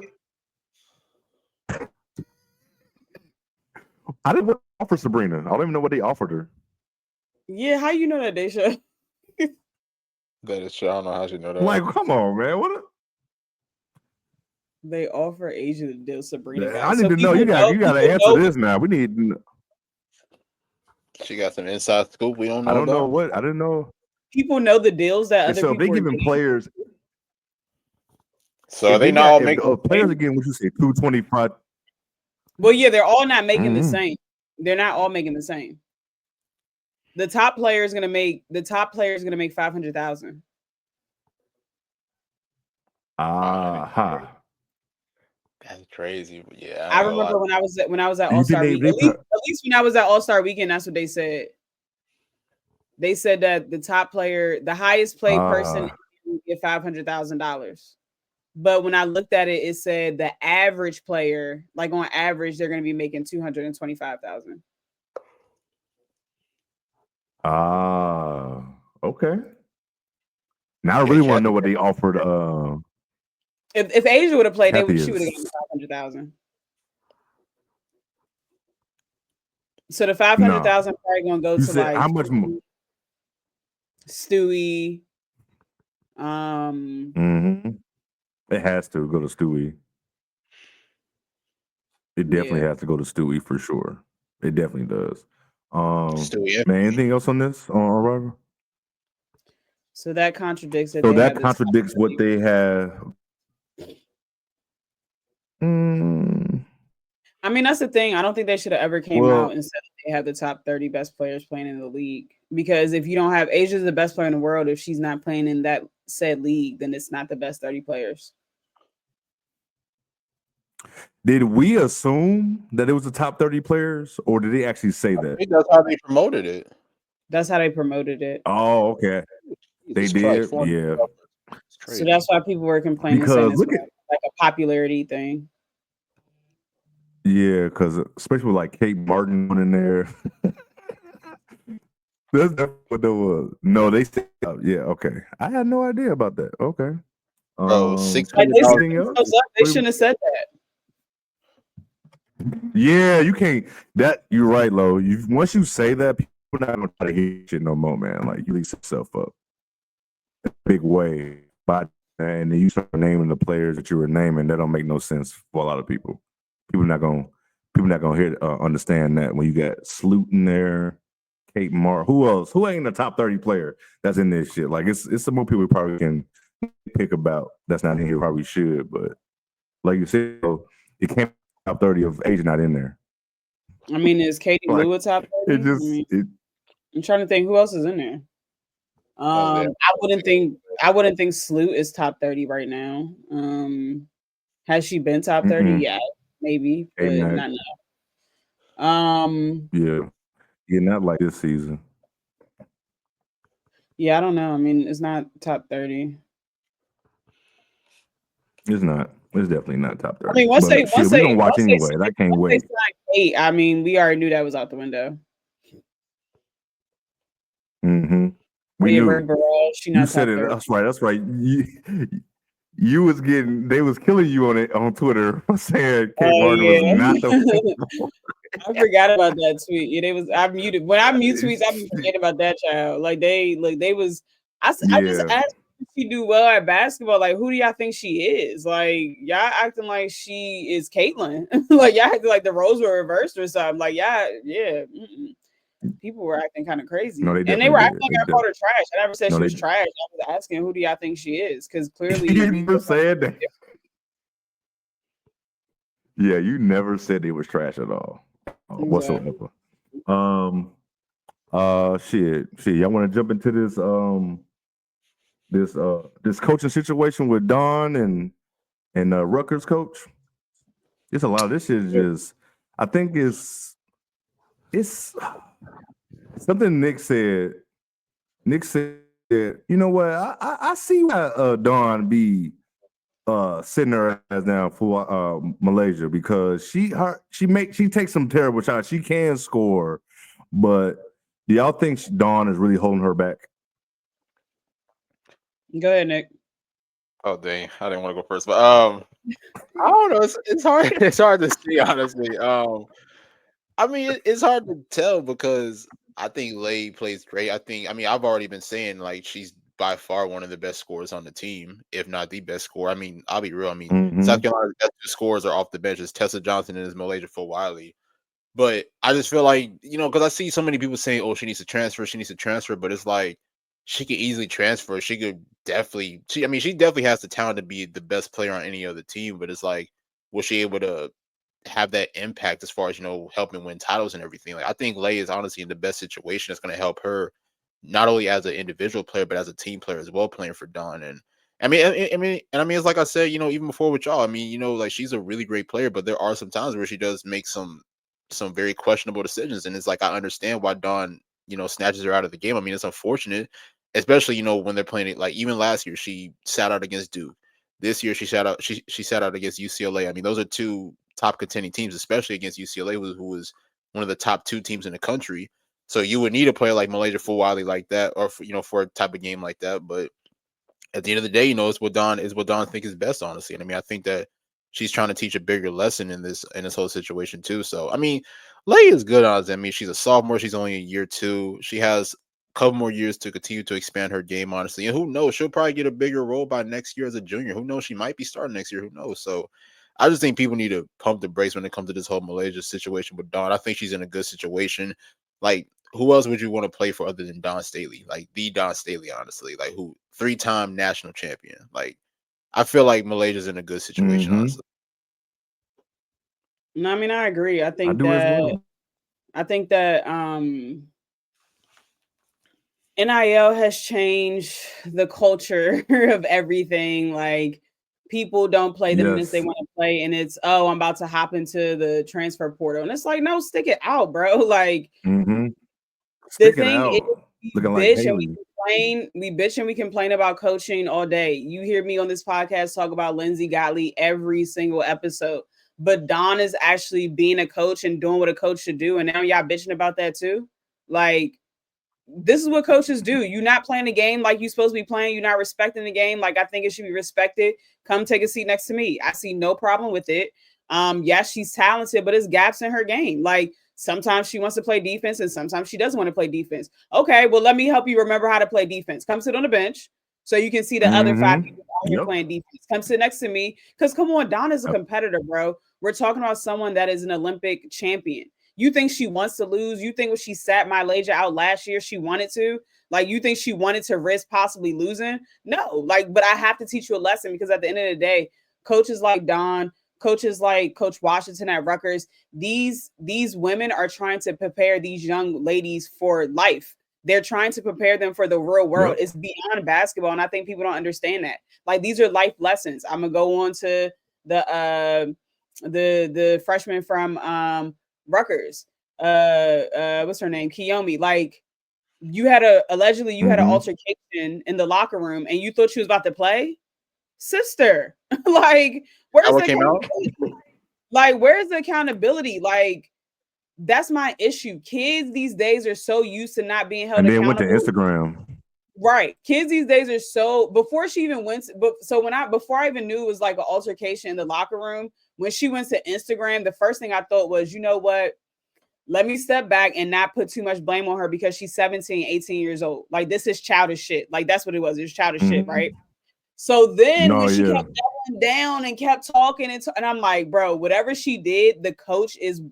I didn't offer Sabrina. I don't even know what they offered her. Yeah, how you know that, Daisha? That is true. I don't know how you know that. Like, come on, man. What? They offer Asia the deal Sabrina got. I need So to know. You got to answer know, this now. We need. She got some inside scoop we don't know I don't know about. what. I didn't know. people know the deals that other So if they people are giving getting. players, So are they not all making players again, what you say, 225. Well, yeah, they're all not making the Mhm. same. They're not all making the same. The top player is gonna make 500,000. Aha. That's crazy. But yeah, I remember when I was at Do you All think Star they- Week. they At least when I was at All Star Weekend, that's what they said. They said that the top player, the highest paid person, would get $500,000. But when I looked at it, it said the average player, like on average, they're going to be making 225,000. Okay. Now I really want to know what they offered. If Asia would have played, Kathy she would have is- gotten 500,000. So the 500,000 probably going to go You to said like how much more? Stewie. It has to go to Stewie. It definitely Yeah. has to go to Stewie for sure. It definitely does. Stewie, Man, anything else on this? On Rival? So that contradicts that. So they that have this contradicts what they have. I mean, that's the thing. I don't think they should have ever came Well- out and said that they have the top 30 best players playing in the league. Because if you don't have Asia's the best player in the world, if she's not playing in that said league, then it's not the best 30 players. Did we assume that it was the top 30 players, or did they actually say I that? think that's how they promoted it. That's how they promoted it. Oh, okay. They Jesus Christ, did, yeah. It's crazy. So that's why people were complaining, saying Because it's like a popularity thing. Yeah, because especially with like Kate Martin in there. That's definitely what that was. No, they said, yeah, okay. I had no idea about that. Okay. Bro, Like, anything else? they shouldn't have said that. Yeah, you can't. You're right, Lo. Once you say that, people not gonna try to hit shit no more, man. Like you lease yourself up in a big way, and then you start naming the players that you were naming. That don't make no sense for a lot of people. People not gonna hear understand that when you got Sloot in there, Kate Marr. Who else? Who ain't the top 30 player that's in this shit? Like it's some more people we probably can pick about that's not in here. Probably should, but like you said, it can't. Top 30 of Asia not in there. I mean, is Katie Like, Lou a top 30? I'm trying to think who else is in there. I wouldn't think Sloot is top 30 right now. Has she been top 30? Yeah, maybe, but not now. Yeah, not like this season. Yeah, I don't know. I mean, it's not top 30. It's not. It's definitely not top 30. I mean, once we gonna watch anyway. I can't wait. I mean, we already knew that was out the window. Mm-hmm. We knew. You said it. That's right. That's right. You was getting. They was killing you on Twitter saying Kate Martin was not the. I forgot about that tweet. Yeah, I muted. When I mute tweets, I forget about that child. Like they was. I just asked if she do well at basketball. Like, who do y'all think she is? Like, y'all acting like she is Caitlyn. Like, y'all acting like the roles were reversed or something. Like, yeah. People were acting kind of crazy. No, they were acting like I called her trash. I never said she was trash. I was asking, who do y'all think she is? Because clearly you never said that. Yeah, you never said it was trash at all. Whatsoever. Shit. Y'all want to jump into this coaching situation with Don and Rutgers coach? It's a lot of this shit. Just I think it's something Nick said. Nick said, "You know what? I see why Dawn be sitting her ass down for Malaysia because she takes some terrible shots. She can score, but Do y'all think Dawn is really holding her back? Go ahead, Nick. Oh dang, I didn't want to go first, but I don't know. It's hard. It's hard to see, honestly. I mean, it's hard to tell because I think Lay plays great. I mean, I've already been saying like she's by far one of the best scorers on the team, if not the best scorer. I mean, I'll be real. I mean, South Carolina's best two scorers are off the bench. It's Tessa Johnson and it's Malaysia Wiley. But I just feel like, because I see so many people saying, "Oh, she needs to transfer. She needs to transfer." But it's like she could easily transfer. She could definitely. She definitely has the talent to be the best player on any other team. But it's like, was she able to have that impact as far as helping win titles and everything? Like I think Lay is honestly in the best situation. It's going to help her not only as an individual player but as a team player as well, playing for Dawn. And it's like I said, even before with y'all. I mean, like she's a really great player, but there are some times where she does make some very questionable decisions, and it's like I understand why Dawn snatches her out of the game. I mean, it's unfortunate, especially when they're playing it. Like even last year, she sat out against Duke. This year, she sat out. She sat out against UCLA. I mean, those are two top contending teams, especially against UCLA, who was one of the top two teams in the country. So you would need a player like Malaysia Wiley like that, or for a type of game like that. But at the end of the day, it's what Dawn think is best, honestly. And I mean, I think that she's trying to teach a bigger lesson in this whole situation too. So I mean, Lay is good, honestly. I mean, she's a sophomore. She's only in year 2. She has a couple more years to continue to expand her game, honestly. And who knows? She'll probably get a bigger role by next year as a junior. Who knows? She might be starting next year. Who knows? So I just think people need to pump the brakes when it comes to this whole Malaysia situation with Dawn. I think she's in a good situation. Like, who else would you want to play for other than Dawn Staley? Like the Dawn Staley, honestly. Like who 3-time national champion. Like I feel like Malaysia's in a good situation, honestly. No, I mean I agree. I I think do as that well. NIL has changed the culture of everything. Like people don't play the minutes they Yes. want to play, and it's I'm about to hop into the transfer portal, and it's like no, stick it out, bro. Like the Sticking thing is, out. we Looking like bitch and we Haley. complain, we bitch and we complain about coaching all day. You hear me on this podcast talk about Lindsay Gottlieb every single episode, but Dawn is actually being a coach and doing what a coach should do, and now y'all bitching about that too. Like this is what coaches do. You're not playing the game like you're supposed to be playing. You're not respecting the game. Like I think it should be respected. Come take a seat next to me. I see no problem with it. Yes, she's talented, but it's gaps in her game. Like sometimes she wants to play defense and sometimes she doesn't want to play defense. Okay, well, let me help you remember how to play defense. Come sit on the bench so you can see the other 5 people out here playing defense. Come sit next to me. Because come on, Don is a competitor, bro. We're talking about someone that is an Olympic champion. You think she wants to lose? You think when she sat Malaysia out last year, she wanted to? Like, you think she wanted to risk possibly losing? No. Like, but I have to teach you a lesson because at the end of the day, coaches like Don, coaches like Coach Washington at Rutgers, these women are trying to prepare these young ladies for life. They're trying to prepare them for the real world. It's beyond basketball, and I think people don't understand that. Like, these are life lessons. I'm gonna go on to the freshman from Rutgers. What's her name? Kiyomi. Like you had allegedly had an altercation in the locker room and you thought she was about to play? Sister. Like, where's the accountability? Like, where's the accountability? Like, that's my issue. Kids these days are so used to not being held accountable. And then went to Instagram. Right. Kids these days are so before she even went, before I even knew it was like an altercation in the locker room, when she went to Instagram, the first thing I thought was, you know what? Let me step back and not put too much blame on her because she's 17, 18 years old. Like, this is childish shit. Like, that's what it was. It was childish shit, right? So then when she kept doubling down and kept talking and I'm like, bro, whatever she did, the coach is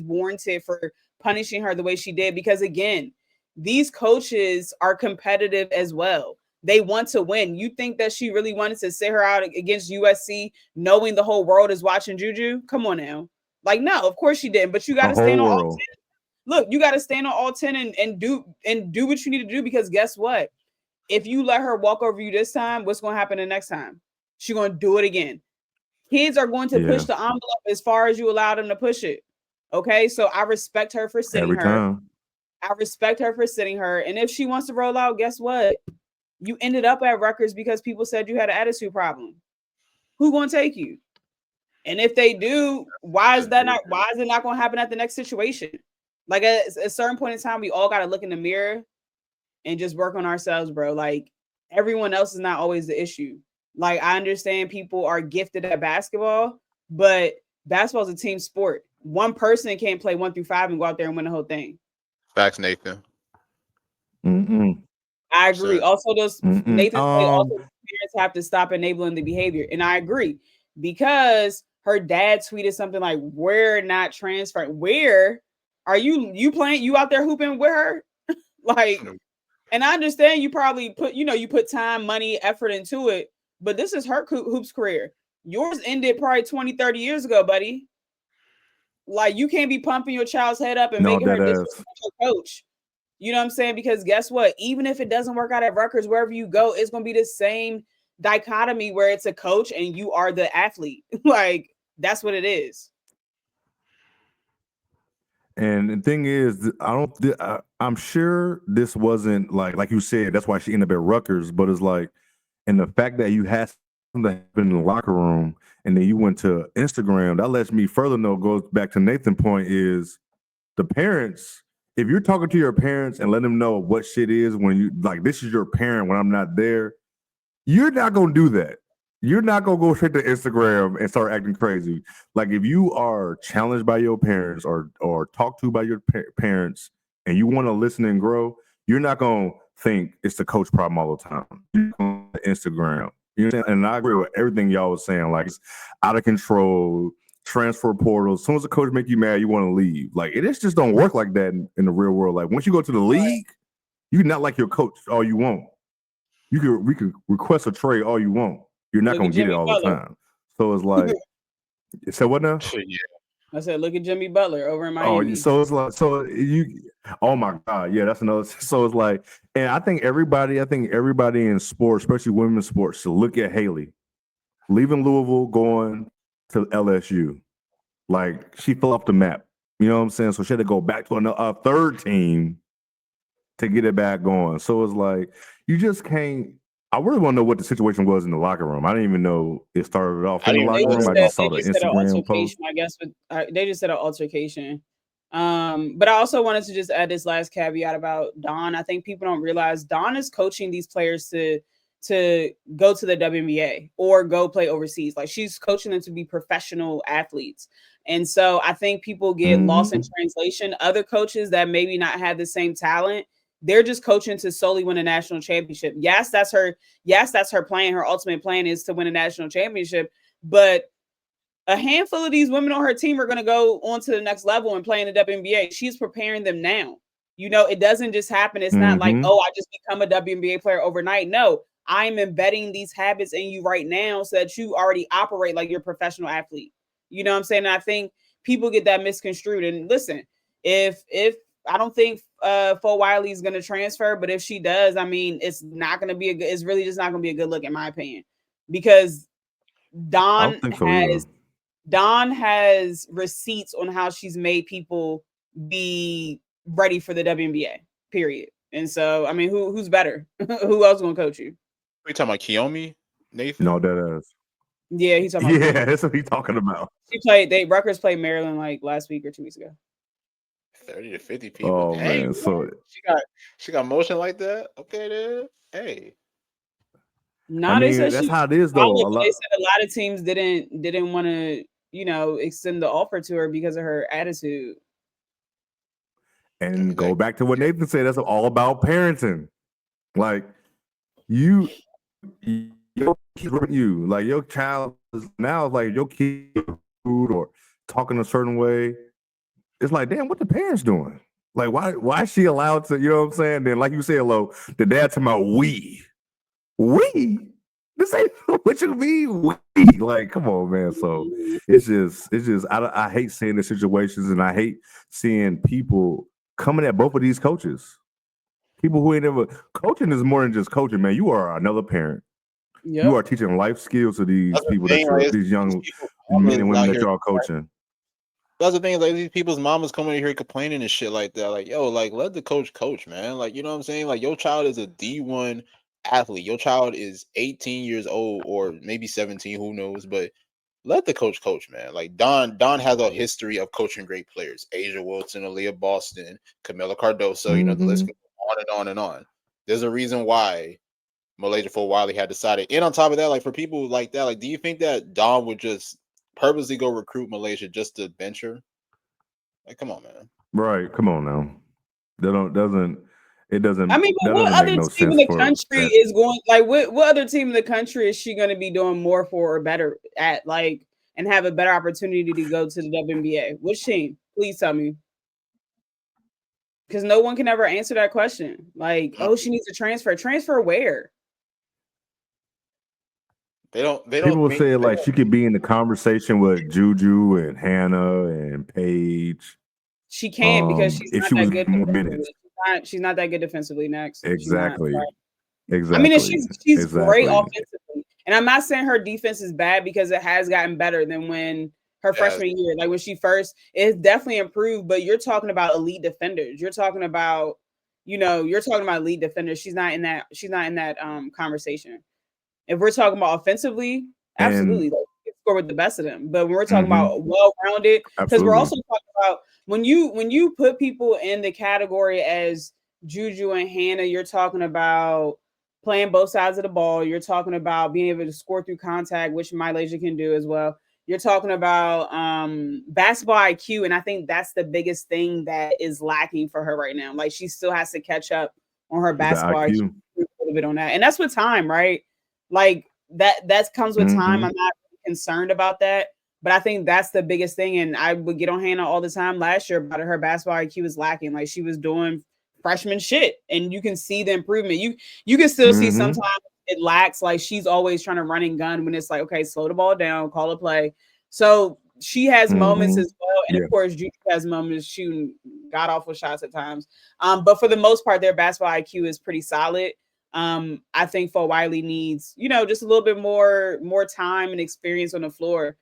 warranted for punishing her the way she did. Because again, these coaches are competitive as well. They want to win. You think that she really wanted to sit her out against USC knowing the whole world is watching Juju? Come on now. Like, no, of course she didn't. But you got to stand on all 10. Look, you got to stand on all 10 and do what you need to do, because guess what? If you let her walk over you this time, what's going to happen the next time? She's going to do it again. Kids are going to push the envelope as far as you allow them to push it. Okay, so I respect her for sitting her. I respect her for sitting her. And if she wants to roll out, guess what? You ended up at Rutgers because people said you had an attitude problem. Who going to take you? And if they do, why is it not going to happen at the next situation? Like at a certain point in time, we all got to look in the mirror and just work on ourselves, bro. Like everyone else is not always the issue. Like I understand people are gifted at basketball, but basketball is a team sport. One person can't play 1 through 5 and go out there and win the whole thing. Facts, Nathan. I agree. Also, Nathan say also parents have to stop enabling the behavior, and I agree because her dad tweeted something like, "We're not transferring. Where are you playing? You out there hooping with her?" Like, and I understand you probably you put time, money, effort into it, but this is her hoops career. Yours ended probably 20, 30 years ago, buddy. Like, you can't be pumping your child's head up and making her disrespect your coach. You know what I'm saying? Because guess what? Even if it doesn't work out at Rutgers, wherever you go, it's going to be the same dichotomy where it's a coach and you are the athlete. Like, that's what it is. And the thing is, I'm sure this wasn't like you said, that's why she ended up at Rutgers, but it's like, and the fact that you had something happen in the locker room and then you went to Instagram, that lets me further know, goes back to Nathan's point, is the parents, if you're talking to your parents and let them know what shit is when you, like, this is your parent when I'm not there, you're not going to do that. You're not going to go straight to Instagram and start acting crazy. Like, if you are challenged by your parents or talked to by your parents and you want to listen and grow, you're not going to think it's the coach problem all the time. You're going to Instagram. You know what I'm saying? And I agree with everything y'all was saying. Like, it's out of control, transfer portals. As soon as the coach make you mad, you want to leave. Like, it just don't work like that in the real world. Like, once you go to the league, you not like your coach all you want. We could request a trade all you want. You're not going to get it all the time. So it's like, so what now? Yeah. I said, look at Jimmy Butler over in Miami. Oh, so it's like, oh my God. Yeah, that's another. So it's like, and I think everybody in sports, especially women's sports, should look at Haley leaving Louisville, going to LSU. Like, she fell off the map. You know what I'm saying? So she had to go back to a third team to get it back going. So it's like, you just can't. I really want to know what the situation was in the locker room. I didn't even know it started off in the locker room. I just saw the Instagram post. I guess they just said an altercation. But I also wanted to just add this last caveat about Dawn. I think people don't realize Dawn is coaching these players to go to the WNBA or go play overseas. Like, she's coaching them to be professional athletes. And so I think people get lost in translation. Other coaches that maybe not have the same talent, they're just coaching to solely win a national championship. Yes, that's her plan. Her ultimate plan is to win a national championship. But a handful of these women on her team are going to go on to the next level and play in the WNBA. She's preparing them now. You know, it doesn't just happen. It's not like, oh, I just become a WNBA player overnight. No, I'm embedding these habits in you right now so that you already operate like you're a professional athlete. You know what I'm saying? And I think people get that misconstrued. And listen, if I don't think Fo Wiley is going to transfer, but if she does, I mean, it's not going to be it's really just not going to be a good look, in my opinion, because Dawn has receipts on how she's made people be ready for the WNBA, period. And so, I mean, who's better? Who else going to coach you? We talking about Kiyomi, Nathan? No, that is. Yeah, he's talking about. Yeah, that's what he's talking about. Rutgers played Maryland like last week or 2 weeks ago. 30 to 50 people. Oh, hey, man. So she got motion like that. Okay, then. Hey. Nah, they said that's how it is, though. They said a lot of teams didn't want to, extend the offer to her because of her attitude. And go back to what Nathan said. That's all about parenting. Like, your child is now, like, your kid food or talking a certain way. It's like, damn, what the parents doing? Like, why is she allowed to, you know what I'm saying? Then, like you said, Lo, the dad talking about we. This ain't what you mean, we. Like, come on, man. So it's just I hate seeing the situations, and I hate seeing people coming at both of these coaches. People who ain't ever coaching is more than just coaching, man. You are another parent. Yep. You are teaching life skills to these people these young men and women that y'all coaching. That's the thing, like, these people's mamas coming in here complaining and shit like that. Like, yo, like, let the coach, man. Like, you know what I'm saying? Like, your child is a D1 athlete. Your child is 18 years old or maybe 17, who knows? But let the coach, man. Like Don has a history of coaching great players. Asia Wilson, Aaliyah Boston, Camila Cardoso. You know, the list Mhm. goes on and on and on. There's a reason why Malaysia for Wiley had decided. And on top of that, like for people like that, like, do you think that Don would just purposely go recruit Malaysia just to bench her? Like, come on, man. Right. Come on now. That doesn't I mean, but that what doesn't make other no team in sense the for country that. is going like what other team in the country is she going to be doing more for or better at like and have a better opportunity to go to the WNBA? Which team? Please tell me. Because no one can ever answer that question. Like, oh, she needs to transfer. Transfer where? They don't People will make say they like don't she could be in the conversation with Juju and Hannah and Paige. She can't because she's If not she that was good more defensively. minutes. She's not that good defensively. Next, she's not. Exactly. Sorry. I mean, and Exactly. she's great Exactly. offensively, and I'm not saying her defense is bad because it has gotten better than when her freshman year, like when she first, it's definitely improved. But you're talking about elite defenders. You're talking about, you're talking about elite defenders. She's not in that. She's not in that conversation. If we're talking about offensively, absolutely, And like, you can score with the best of them. But when we're talking mhm, about well-rounded, because we're also absolutely. talking about when you put people in the category as Juju and Hannah, you're talking about playing both sides of the ball. You're talking about being able to score through contact, which Malaysia can do as well. You're talking about basketball IQ, and I think that's the biggest thing that is lacking for her right now. Like she still has to catch up on her Is the basketball IQ IQ. a little bit on that, and that's with time, right? Like that comes with time. I'm Mhm. not concerned about that, but I think that's the biggest thing. And I would get on Hannah all the time last year about her basketball IQ was lacking. Like she was doing freshman shit, and you can see the improvement. You can still see sometimes Mhm. it lacks. Like she's always trying to run and gun when it's like, okay, slow the ball down, call a play. So she has moments Mhm. as well, and Yeah. of course, Juju has moments shooting god awful shots at times. But for the most part, their basketball IQ is pretty solid. I think for Wiley needs, just a little bit more time and experience on the floor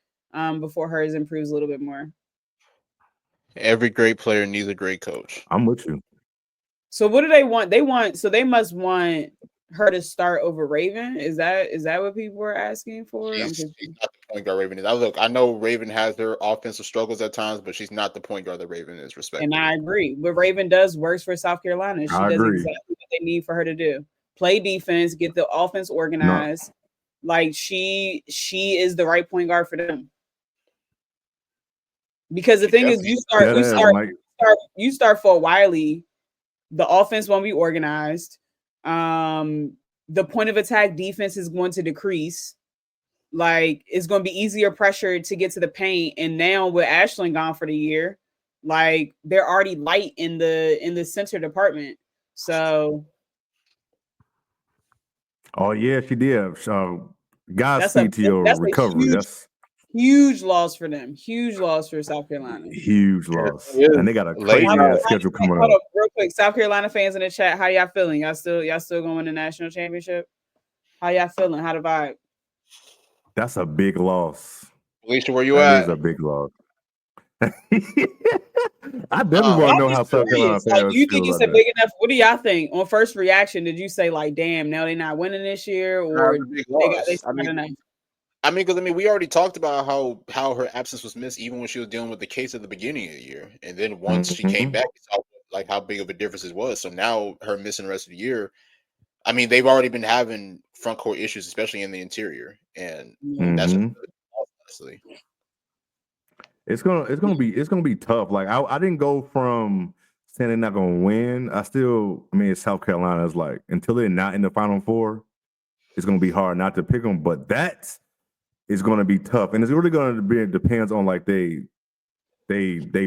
before hers improves a little bit more. every great player needs a great coach. I'm with you. So what do they want? They must want her to start over Raven. Is that what people were asking for? I'm She's confused. not the point guard Raven is. I know Raven has her offensive struggles at times, but she's not the point guard that Raven is, And I respectfully. agree. What Raven does works for South Carolina. She I does agree. exactly what they need for her to do. Play defense, get the offense No. organized. Like she is the right point guard for them. Because the She thing is, definitely That ass, Mike. you start for Wiley, the offense won't be organized. The point of attack defense is going to decrease. Like it's going to be easier pressure to get to the paint. And now with Ashlyn gone for the year, like they're already light in the center department. So Oh yeah, she did. that's a Godspeed to your that's a recovery. That's huge loss for them. Huge loss for South Carolina. huge it loss. really And is. they got a Late crazy How, ass night. schedule coming hold up. up, real quick. South Carolina fans in the chat, how y'all feeling? Y'all still going to win the national championship? How y'all feeling? How the vibe? That's a big loss. Alicia, where you That is at? a big loss. I definitely want Well, to I'm know how just South Carolina curious. Like, do fans you feel think it's about a that. big enough? What do y'all think on first reaction? Did you say like, "Damn, now they're not winning this year," or That's a big they loss. still got enough? Because we already talked about how her absence was missed, even when she was dealing with the case at the beginning of the year, and then once she came Mhm. back, we saw like how big of a difference it was. So now her missing the rest of the year. They've already been having front court issues, especially in the interior, and Yeah. that's just Mhm. honestly. It's gonna be tough. Like I didn't go from saying they're not gonna win. It's South Carolina. It's like until they're not in the Final Four, it's gonna be hard not to pick them. But that is gonna be tough, and it's really gonna be it depends on like they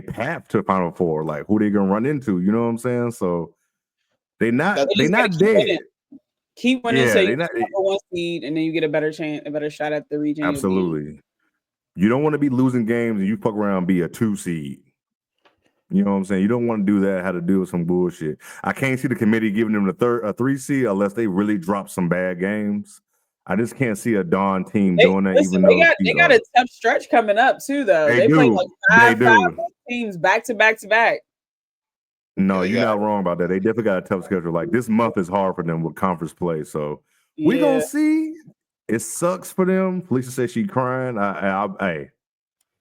path to Final Four, like who they gonna run into. You know what I'm saying? So That They they just got to not keep winning. dead. Keep winning so Yeah, you they get not the number one seed, and then you get a better shot at the region you'll be in. absolutely. You don't want to be losing games and you fuck around and be a 2 seed. You know what I'm saying? You don't want to do that. How to deal with some bullshit. I can't see the committee giving them a 3 seed unless they really drop some bad games. I just can't see a Dawn team doing that, Listen, even though they got a tough stretch coming up too, though. they They play like do. They five do. teams back to back to back. No, you you're got not wrong about that. They definitely got a tough schedule. Like this month is hard for them with conference play. So we Yeah. gonna see. It sucks for them. Felicia said she crying. Hey,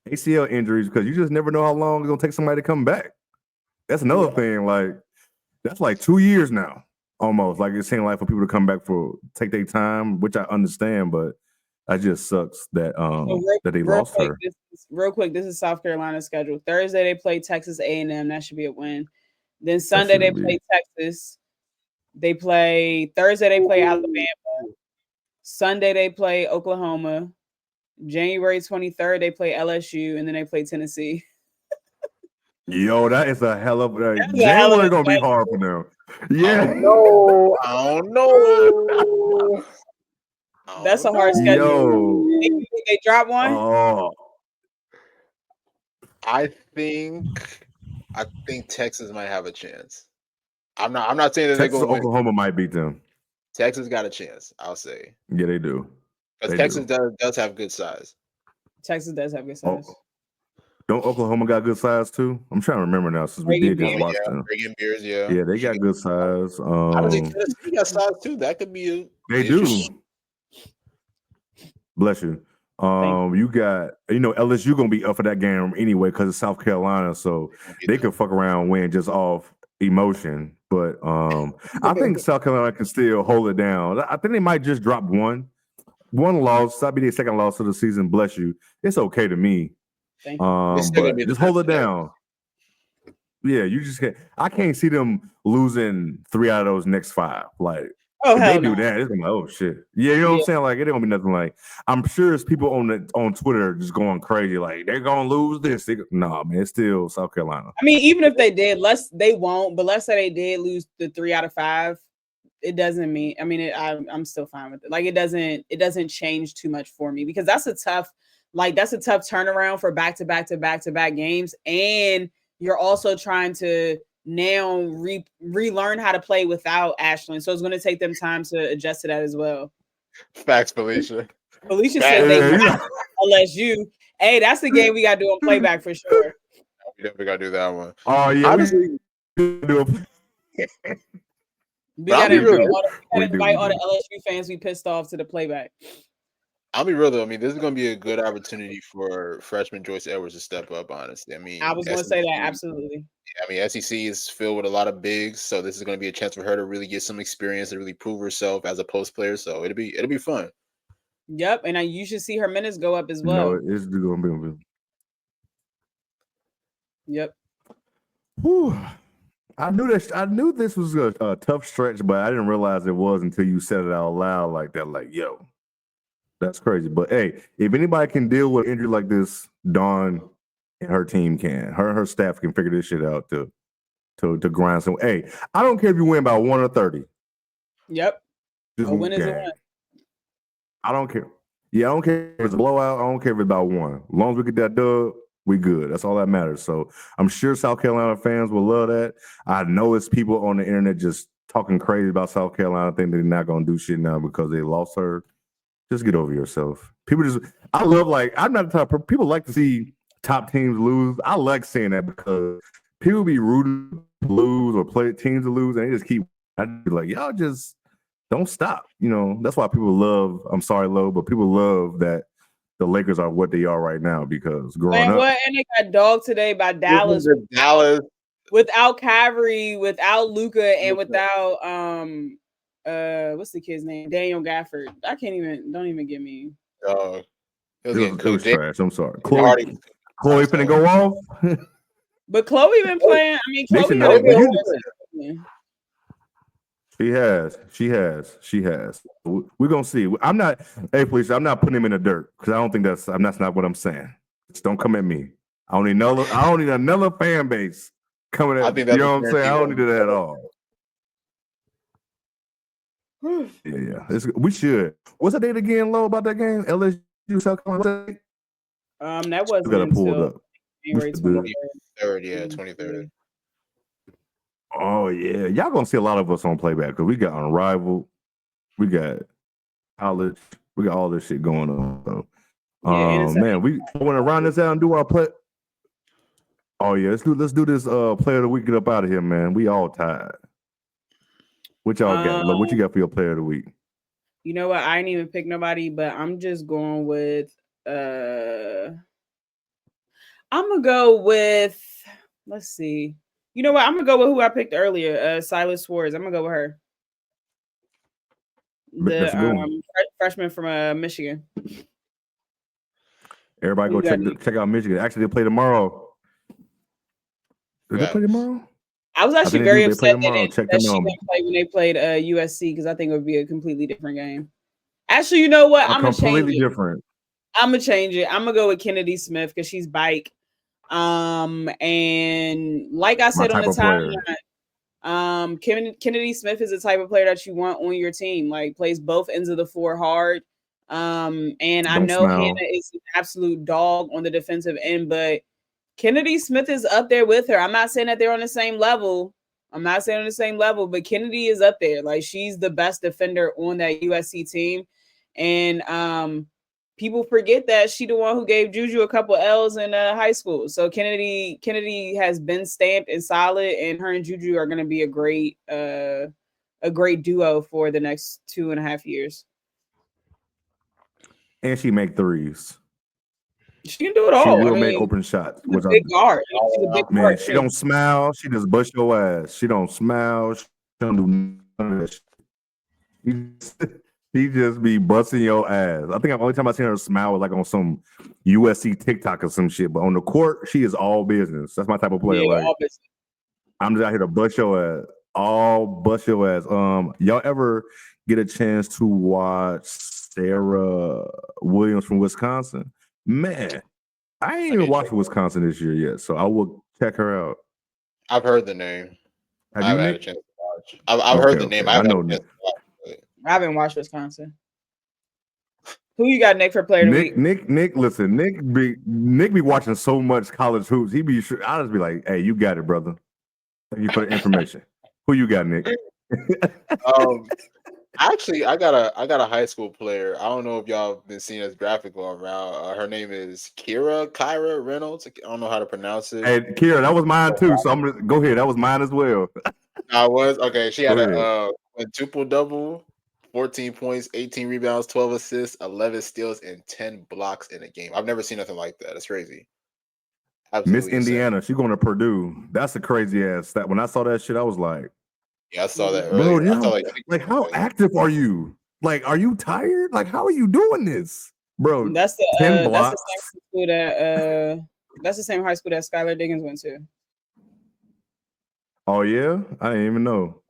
ACL injuries, because you just never know how long it's gonna take somebody to come back. That's another thing. Like that's like 2 years now, almost. Like it seemed like for people to come back take their time, which I understand, but that just sucks that that they lost her. Real quick, this is South Carolina's schedule. Thursday they play Texas A&M. That should be a win. Then Sunday they play Texas. Thursday they play Alabama. Sunday they play Oklahoma. January 23rd they play LSU, and then they play Tennessee. Yo, that is a hell of a January gonna be hard for them. Yeah. I don't know. That's a hard schedule. They drop one. Oh. I think Texas might have a chance. I'm not saying that Texas they're going or Oklahoma might beat them. Texas got a chance, I'll say. Yeah, they do. Because Texas does have good size. Texas does have good size. Don't Oklahoma got good size too? I'm trying to remember now since we did just watch them. Reagan Beers, yeah. Yeah, they got good size. I think Tennessee got size too. That could be They do. Bless you. You got, LSU gonna be up for that game anyway because it's South Carolina, so they could fuck around and win just off emotion. But I think South Carolina can still hold it down. I think they might just drop one loss. That'd be their second loss of the season. Bless you. It's okay to me. But just hold it down. Yeah, you just can't. I can't see them losing 3 out of those next 5. Like, if they do that, it's gonna be like, oh shit. Yeah, you know what I'm saying? Like, it ain't gonna be nothing like. I'm sure it's people on Twitter just going crazy, like they're gonna lose this. Nah, man, it's still South Carolina. I mean, even if they did, they won't. But let's say they did lose the 3 out of 5. It doesn't mean. I mean, I'm still fine with it. Like, it doesn't change too much for me because that's a tough turnaround for back-to-back games, and you're also trying to now relearn how to play without Ashlyn. So it's going to take them time to adjust to that as well. Facts, Felicia. Felicia said they got LSU. Hey, that's the game we got to do on playback for sure. We definitely got to do that one. Oh, yeah. Honestly, we got to invite all the LSU fans we pissed off to the playback. I'll be real though. I mean, this is going to be a good opportunity for freshman Joyce Edwards to step up. Honestly, I mean, I was going to say that absolutely. I mean, SEC is filled with a lot of bigs, so this is going to be a chance for her to really get some experience and really prove herself as a post player. So it'll be fun. Yep, and you should see her minutes go up as well. No, it's going to be. Yep. Whew. I knew this was a tough stretch, but I didn't realize it was until you said it out loud like that. Like, yo. That's crazy. But hey, if anybody can deal with injury like this, Dawn and her team can. Her staff can figure this shit out to grind some. Hey, I don't care if you win by 1 or 30. Yep. Just a win is a win. I don't care. Yeah, I don't care if it's a blowout. I don't care if it's about 1. As long as we get that dub, we good. That's all that matters. So I'm sure South Carolina fans will love that. I know it's people on the internet just talking crazy about South Carolina, think they're not gonna do shit now because they lost her. Just get over yourself. I'm not the type of people like to see top teams lose. I like saying that because people be rooting to lose or play teams to lose, and they just keep. I'd be like, y'all just don't stop. That's why people love. I'm sorry, Lo, but people love that the Lakers are what they are right now because growing up. And they got dogged today by Dallas. Without Kyrie, without Luka, and without what's the kid's name? Daniel Gafford. Don't even give me. It was trash. I'm sorry. Chloe finna go off. But Chloe been playing. I mean, Chloe She has. We're gonna see. Hey, please, I'm not putting him in the dirt because I don't think that's not what I'm saying. Just don't come at me. I don't need another fan base coming at me. You know what I'm saying? I don't need that at all. Yeah. We should. What's the date again, Lo, about that game? LSU South Carolina. That wasn't until January 23rd. Yeah, 23rd. Oh yeah, y'all gonna see a lot of us on playback because we got Unrivarled, we got college, we got all this shit going on. So, man, we want to round this out and do our play. Oh yeah, let's do this player of the week. Get up out of here, man. We all tired. What y'all got? What you got for your player of the week? You know what? I ain't even pick nobody, but I'm just going with I'm gonna go with let's see. You know what? I'm gonna go with who I picked earlier, Silas Swords. I'm gonna go with her. That's The a good one. freshman from Michigan. Everybody Who go you got? check out Michigan. Actually, they play tomorrow. Did they play Facts. tomorrow? I was I actually think they do. very They play upset tomorrow. Check that them she out. didn't play when they played USC because I think it would be a completely different game. Actually, you know what? I'm gonna change Completely it. different. I'm gonna change it. I'm gonna go with Kennedy Smith because she's bike. And like I My said on type the of player. timeline, Kennedy Smith is the type of player that you want on your team. Like plays both ends of the floor hard. And I Don't know Hannah smile. is an absolute dog on the defensive end, but Kennedy Smith is up there with her. I'm not saying that they're on the same level. But Kennedy is up there. Like she's the best defender on that USC team. And people forget that she the one who gave Juju a couple L's in high school. So Kennedy has been stamped and solid, and her and Juju are gonna be a great duo for the next 2.5 years. And she make threes. She can do it She all. will I make mean, open shots. she's a big guard. She's a big Man, guard. she don't smile. She just bust your ass. She don't smile. She don't do none of that shit. She just be busting your ass. I think the only time I seen her smile was like on some USC TikTok or some shit. But on the court, she is all business. That's my type of player. Yeah, Like obviously. I'm just out here to bust your ass. All bust your ass. Y'all ever get a chance to watch Sarah Williams from Wisconsin? Man, I ain't even watched Wisconsin this year yet, so I will check her out. I've heard the name. Have I you, haven't had a Nick? chance to watch. I've heard the name. I haven't had a chance to watch it. I haven't watched Wisconsin. Who you got, Nick, for player of the week? Nick, listen, Nick be watching so much college hoops. He be sure. I'll just be like, hey, you got it, brother. Thank you for the information. Who you got, Nick? Actually, I got a high school player. I don't know if y'all been seeing this graphic going around. Her name is Kyra Reynolds. I don't know how to pronounce it. Hey, Kira, that was mine too. So I'm gonna go ahead. That was mine as well. I was okay. She had Go a triple double, 14 points, 18 rebounds, 12 assists, 11 steals, and 10 blocks in a game. I've never seen nothing like that. It's crazy. Miss Absolutely Indiana, insane. she going to Purdue. That's a crazy ass stat. When I saw that shit, I was like, Yeah, I saw that bro, earlier. I saw like how active are you? Like, are you tired? Like, how are you doing this, bro? That's the 10 blocks. That's the same high school that Skylar Diggins went to. Oh yeah, I didn't even know.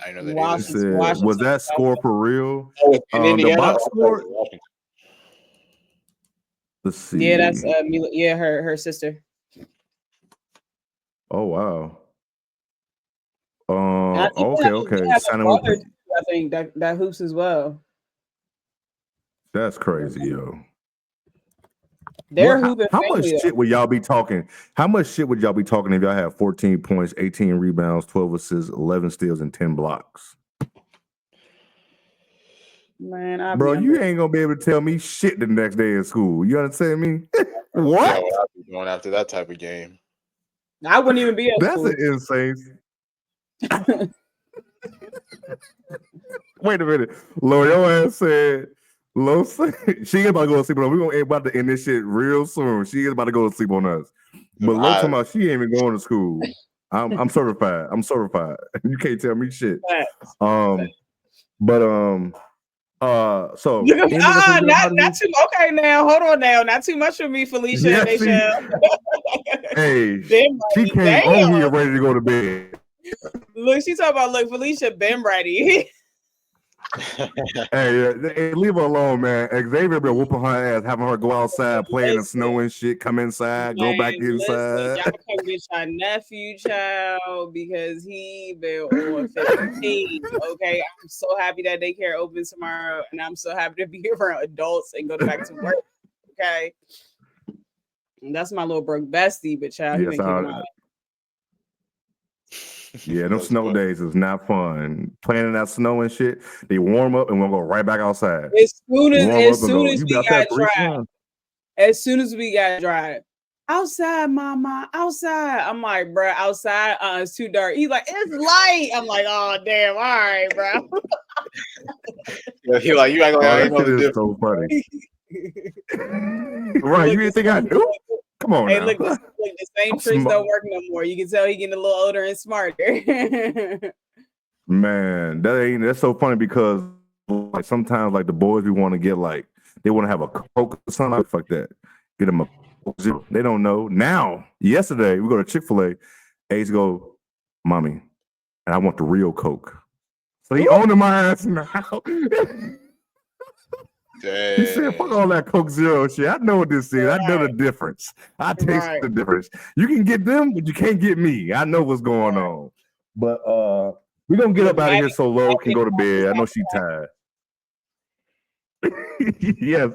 I know that Washington, was that score for real? in Indiana, the box score. Let's see. Yeah, that's her sister. Oh wow. Okay. I think that hoops as well. That's crazy, yo. They're hooping. How much shit would y'all be talking? How much shit would y'all be talking if y'all have 14 points, 18 rebounds, 12 assists, 11 steals, and 10 blocks? Man, bro, you ain't gonna be able to tell me shit the next day in school. You understand me? What? Yeah, well, I'll be going after that type of game. I wouldn't even be at That's school. an insane. Wait a minute. Lord, your ass said, she is about to go to sleep on us. We're about to end this shit real soon. She is about to go to sleep on us. But Lo talking about she ain't even going to school. I'm certified. You can't tell me shit. So not too okay now. Hold on now. Not too much for me, Felicia. Yes, hey, she came on here ready to go to bed. Look, she talking about Felicia been ready. Hey, leave her alone, man. Xavier been whooping her ass, having her go outside, play in the snow and shit, come inside, go back inside. Y'all come get your nephew, child, because he been on 15. Okay, I'm so happy that daycare opens tomorrow, and I'm so happy to be around adults and go back to work. Okay, and that's my little broke bestie, but child, he been kicking my ass. Yeah, them snow days is not fun. Playing in that snow and shit. They warm up and we'll go right back outside. As soon as we got dry, outside, mama, outside. I'm like, bro, outside, it's too dark. He's like, it's light. I'm like, oh damn, all right, bro. Yeah, he like, you act like I that ain't know shit the is difference. so funny. Right, you didn't think I knew? Come on Hey, now. look, the same I'm tricks smart. don't work no more. You can tell he getting a little older and smarter. Man, that's so funny because like sometimes like the boys we want to get like they want to have a Coke or something like fuck that. Get them a Coke Zero. They don't know. Now, yesterday we go to Chick-fil-A. Ace go, mommy, and I want the real Coke. So he owning my ass now. He said, fuck all that Coke Zero shit. I know what this is. I know the difference. I taste the difference. You can get them, but you can't get me. I know what's going on. But we're gonna get up out of here so Lo can go to bed. I know she's tired. Yes.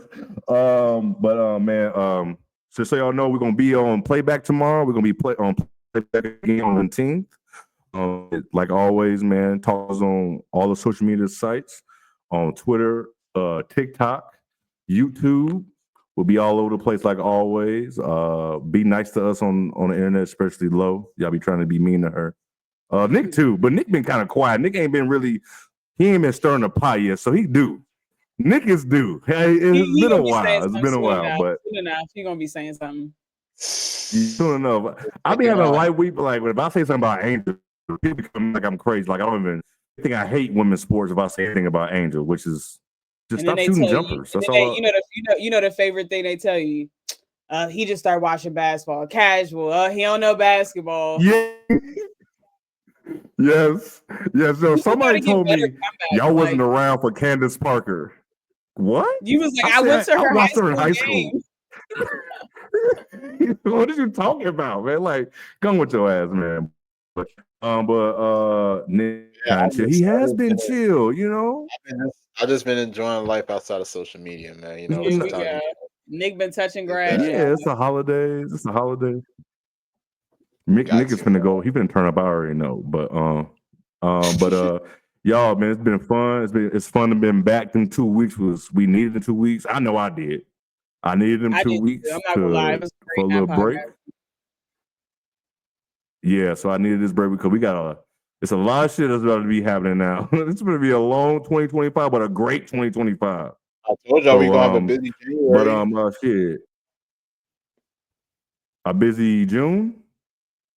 Man, just so y'all know, we're gonna be on playback tomorrow. We're gonna be on playback again on the 19th. Like always, man, talk us on all the social media sites, on Twitter, TikTok, YouTube. We'll be all over the place like always. Be nice to us on the internet, especially Lo. Y'all be trying to be mean to her. Nick too, but Nick been kind of quiet. Nick ain't been really, he ain't been stirring the pot yet, so he due. Nick is due. Hey, it's been a while. It's been a while, but soon enough, he gonna be saying something. Soon enough. I be having a light week, but like if I say something about Angel, people become like I'm crazy. Like I don't even think I hate women's sports if I say anything about Angel, which is just stop shooting jumpers. That's all. You know the favorite thing they tell you. He just started watching basketball, casual. He don't know basketball. Yeah. Yes. So somebody told me y'all wasn't around for Candace Parker. What? You was like, I went to her high school. What are you talking about, man? Like, come with your ass, man. But Nick, he has been chill, you know. I've just been enjoying life outside of social media, man. You know, Nick been touching grass. Yeah, it's the holidays. Nick is finna go. He finna turn up. I already know, but y'all, man, it's been fun. It's fun to been back. Them 2 weeks we needed the 2 weeks. I know I did. I needed them 2 weeks for a little break. Yeah, so I needed this break because it's a lot of shit that's about to be happening now. It's going to be a long 2025, but a great 2025. I told y'all we gonna have a busy January. But shit, a busy June.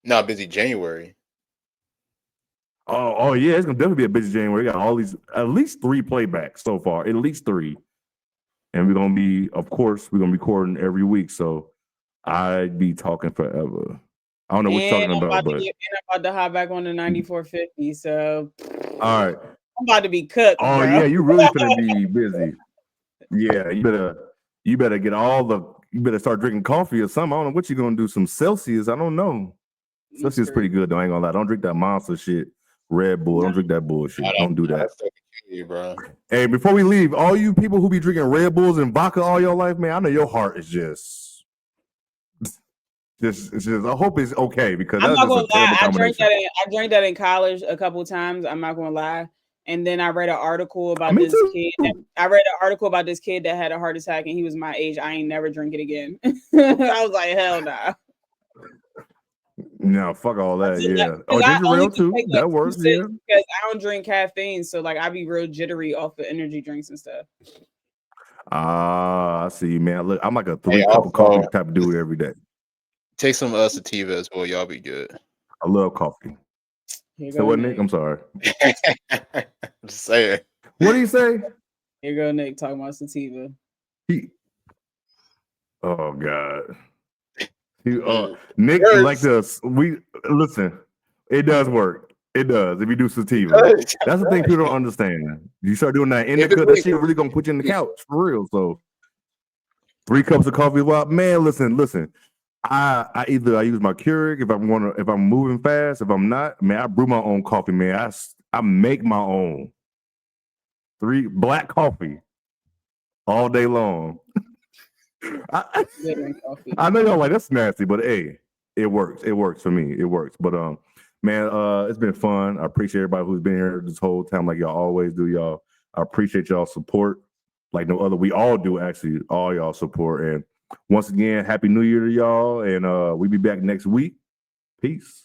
No, busy January. Oh yeah, it's gonna definitely be a busy January. We got all these, at least 3 playbacks so far, at least 3, and we're gonna be recording every week. So I'd be talking forever. I don't know what you're talking about, but I'm about to hop back on the 9450. So all right, I'm about to be cooked. Oh bro. yeah, you really gonna be busy. Yeah, you better get you better start drinking coffee or something. I don't know what you're gonna do. Some Celsius, I don't know. Celsius is pretty good though. I ain't gonna lie. Don't drink that monster shit. Red Bull. Don't drink that bullshit. Don't do that. You, bro. Hey, before we leave, all you people who be drinking Red Bulls and vodka all your life, man, I know your heart is just I hope it's okay because I'm not gonna lie. I drank that in college a couple of times. I'm not gonna lie. And then I read an article about this kid. I read an article about this kid that had a heart attack and he was my age. I ain't never drink it again. I was like, hell nah. No, fuck all that. Yeah. Ginger ale too. That works. Yeah. Because I don't drink caffeine, so like I be real jittery off the energy drinks and stuff. I see, man. Look, I'm like a 3 cup of coffee type of dude every day. Take some sativa as well. Y'all be good. I love coffee. So what, Nick? I'm sorry. Just saying. What do you say? Here go Nick talking about sativa. Oh God. Nick like this. Listen. It does work. It does. If you do sativa, that's the thing people don't understand. You start doing that indica, that shit really gonna put you in the couch for real. So 3 cups of coffee. Well, man, listen. I use my Keurig if I'm moving fast. If I'm not, man, I brew my own coffee, man. I make my own 3 black coffee all day long. I know y'all like that's nasty, but hey, it works. It works for me. It works. But man, it's been fun. I appreciate everybody who's been here this whole time, like y'all always do. Y'all, I appreciate y'all support like no other. We all do actually. All y'all support, and Once again, Happy New Year to y'all, and we'll be back next week. Peace.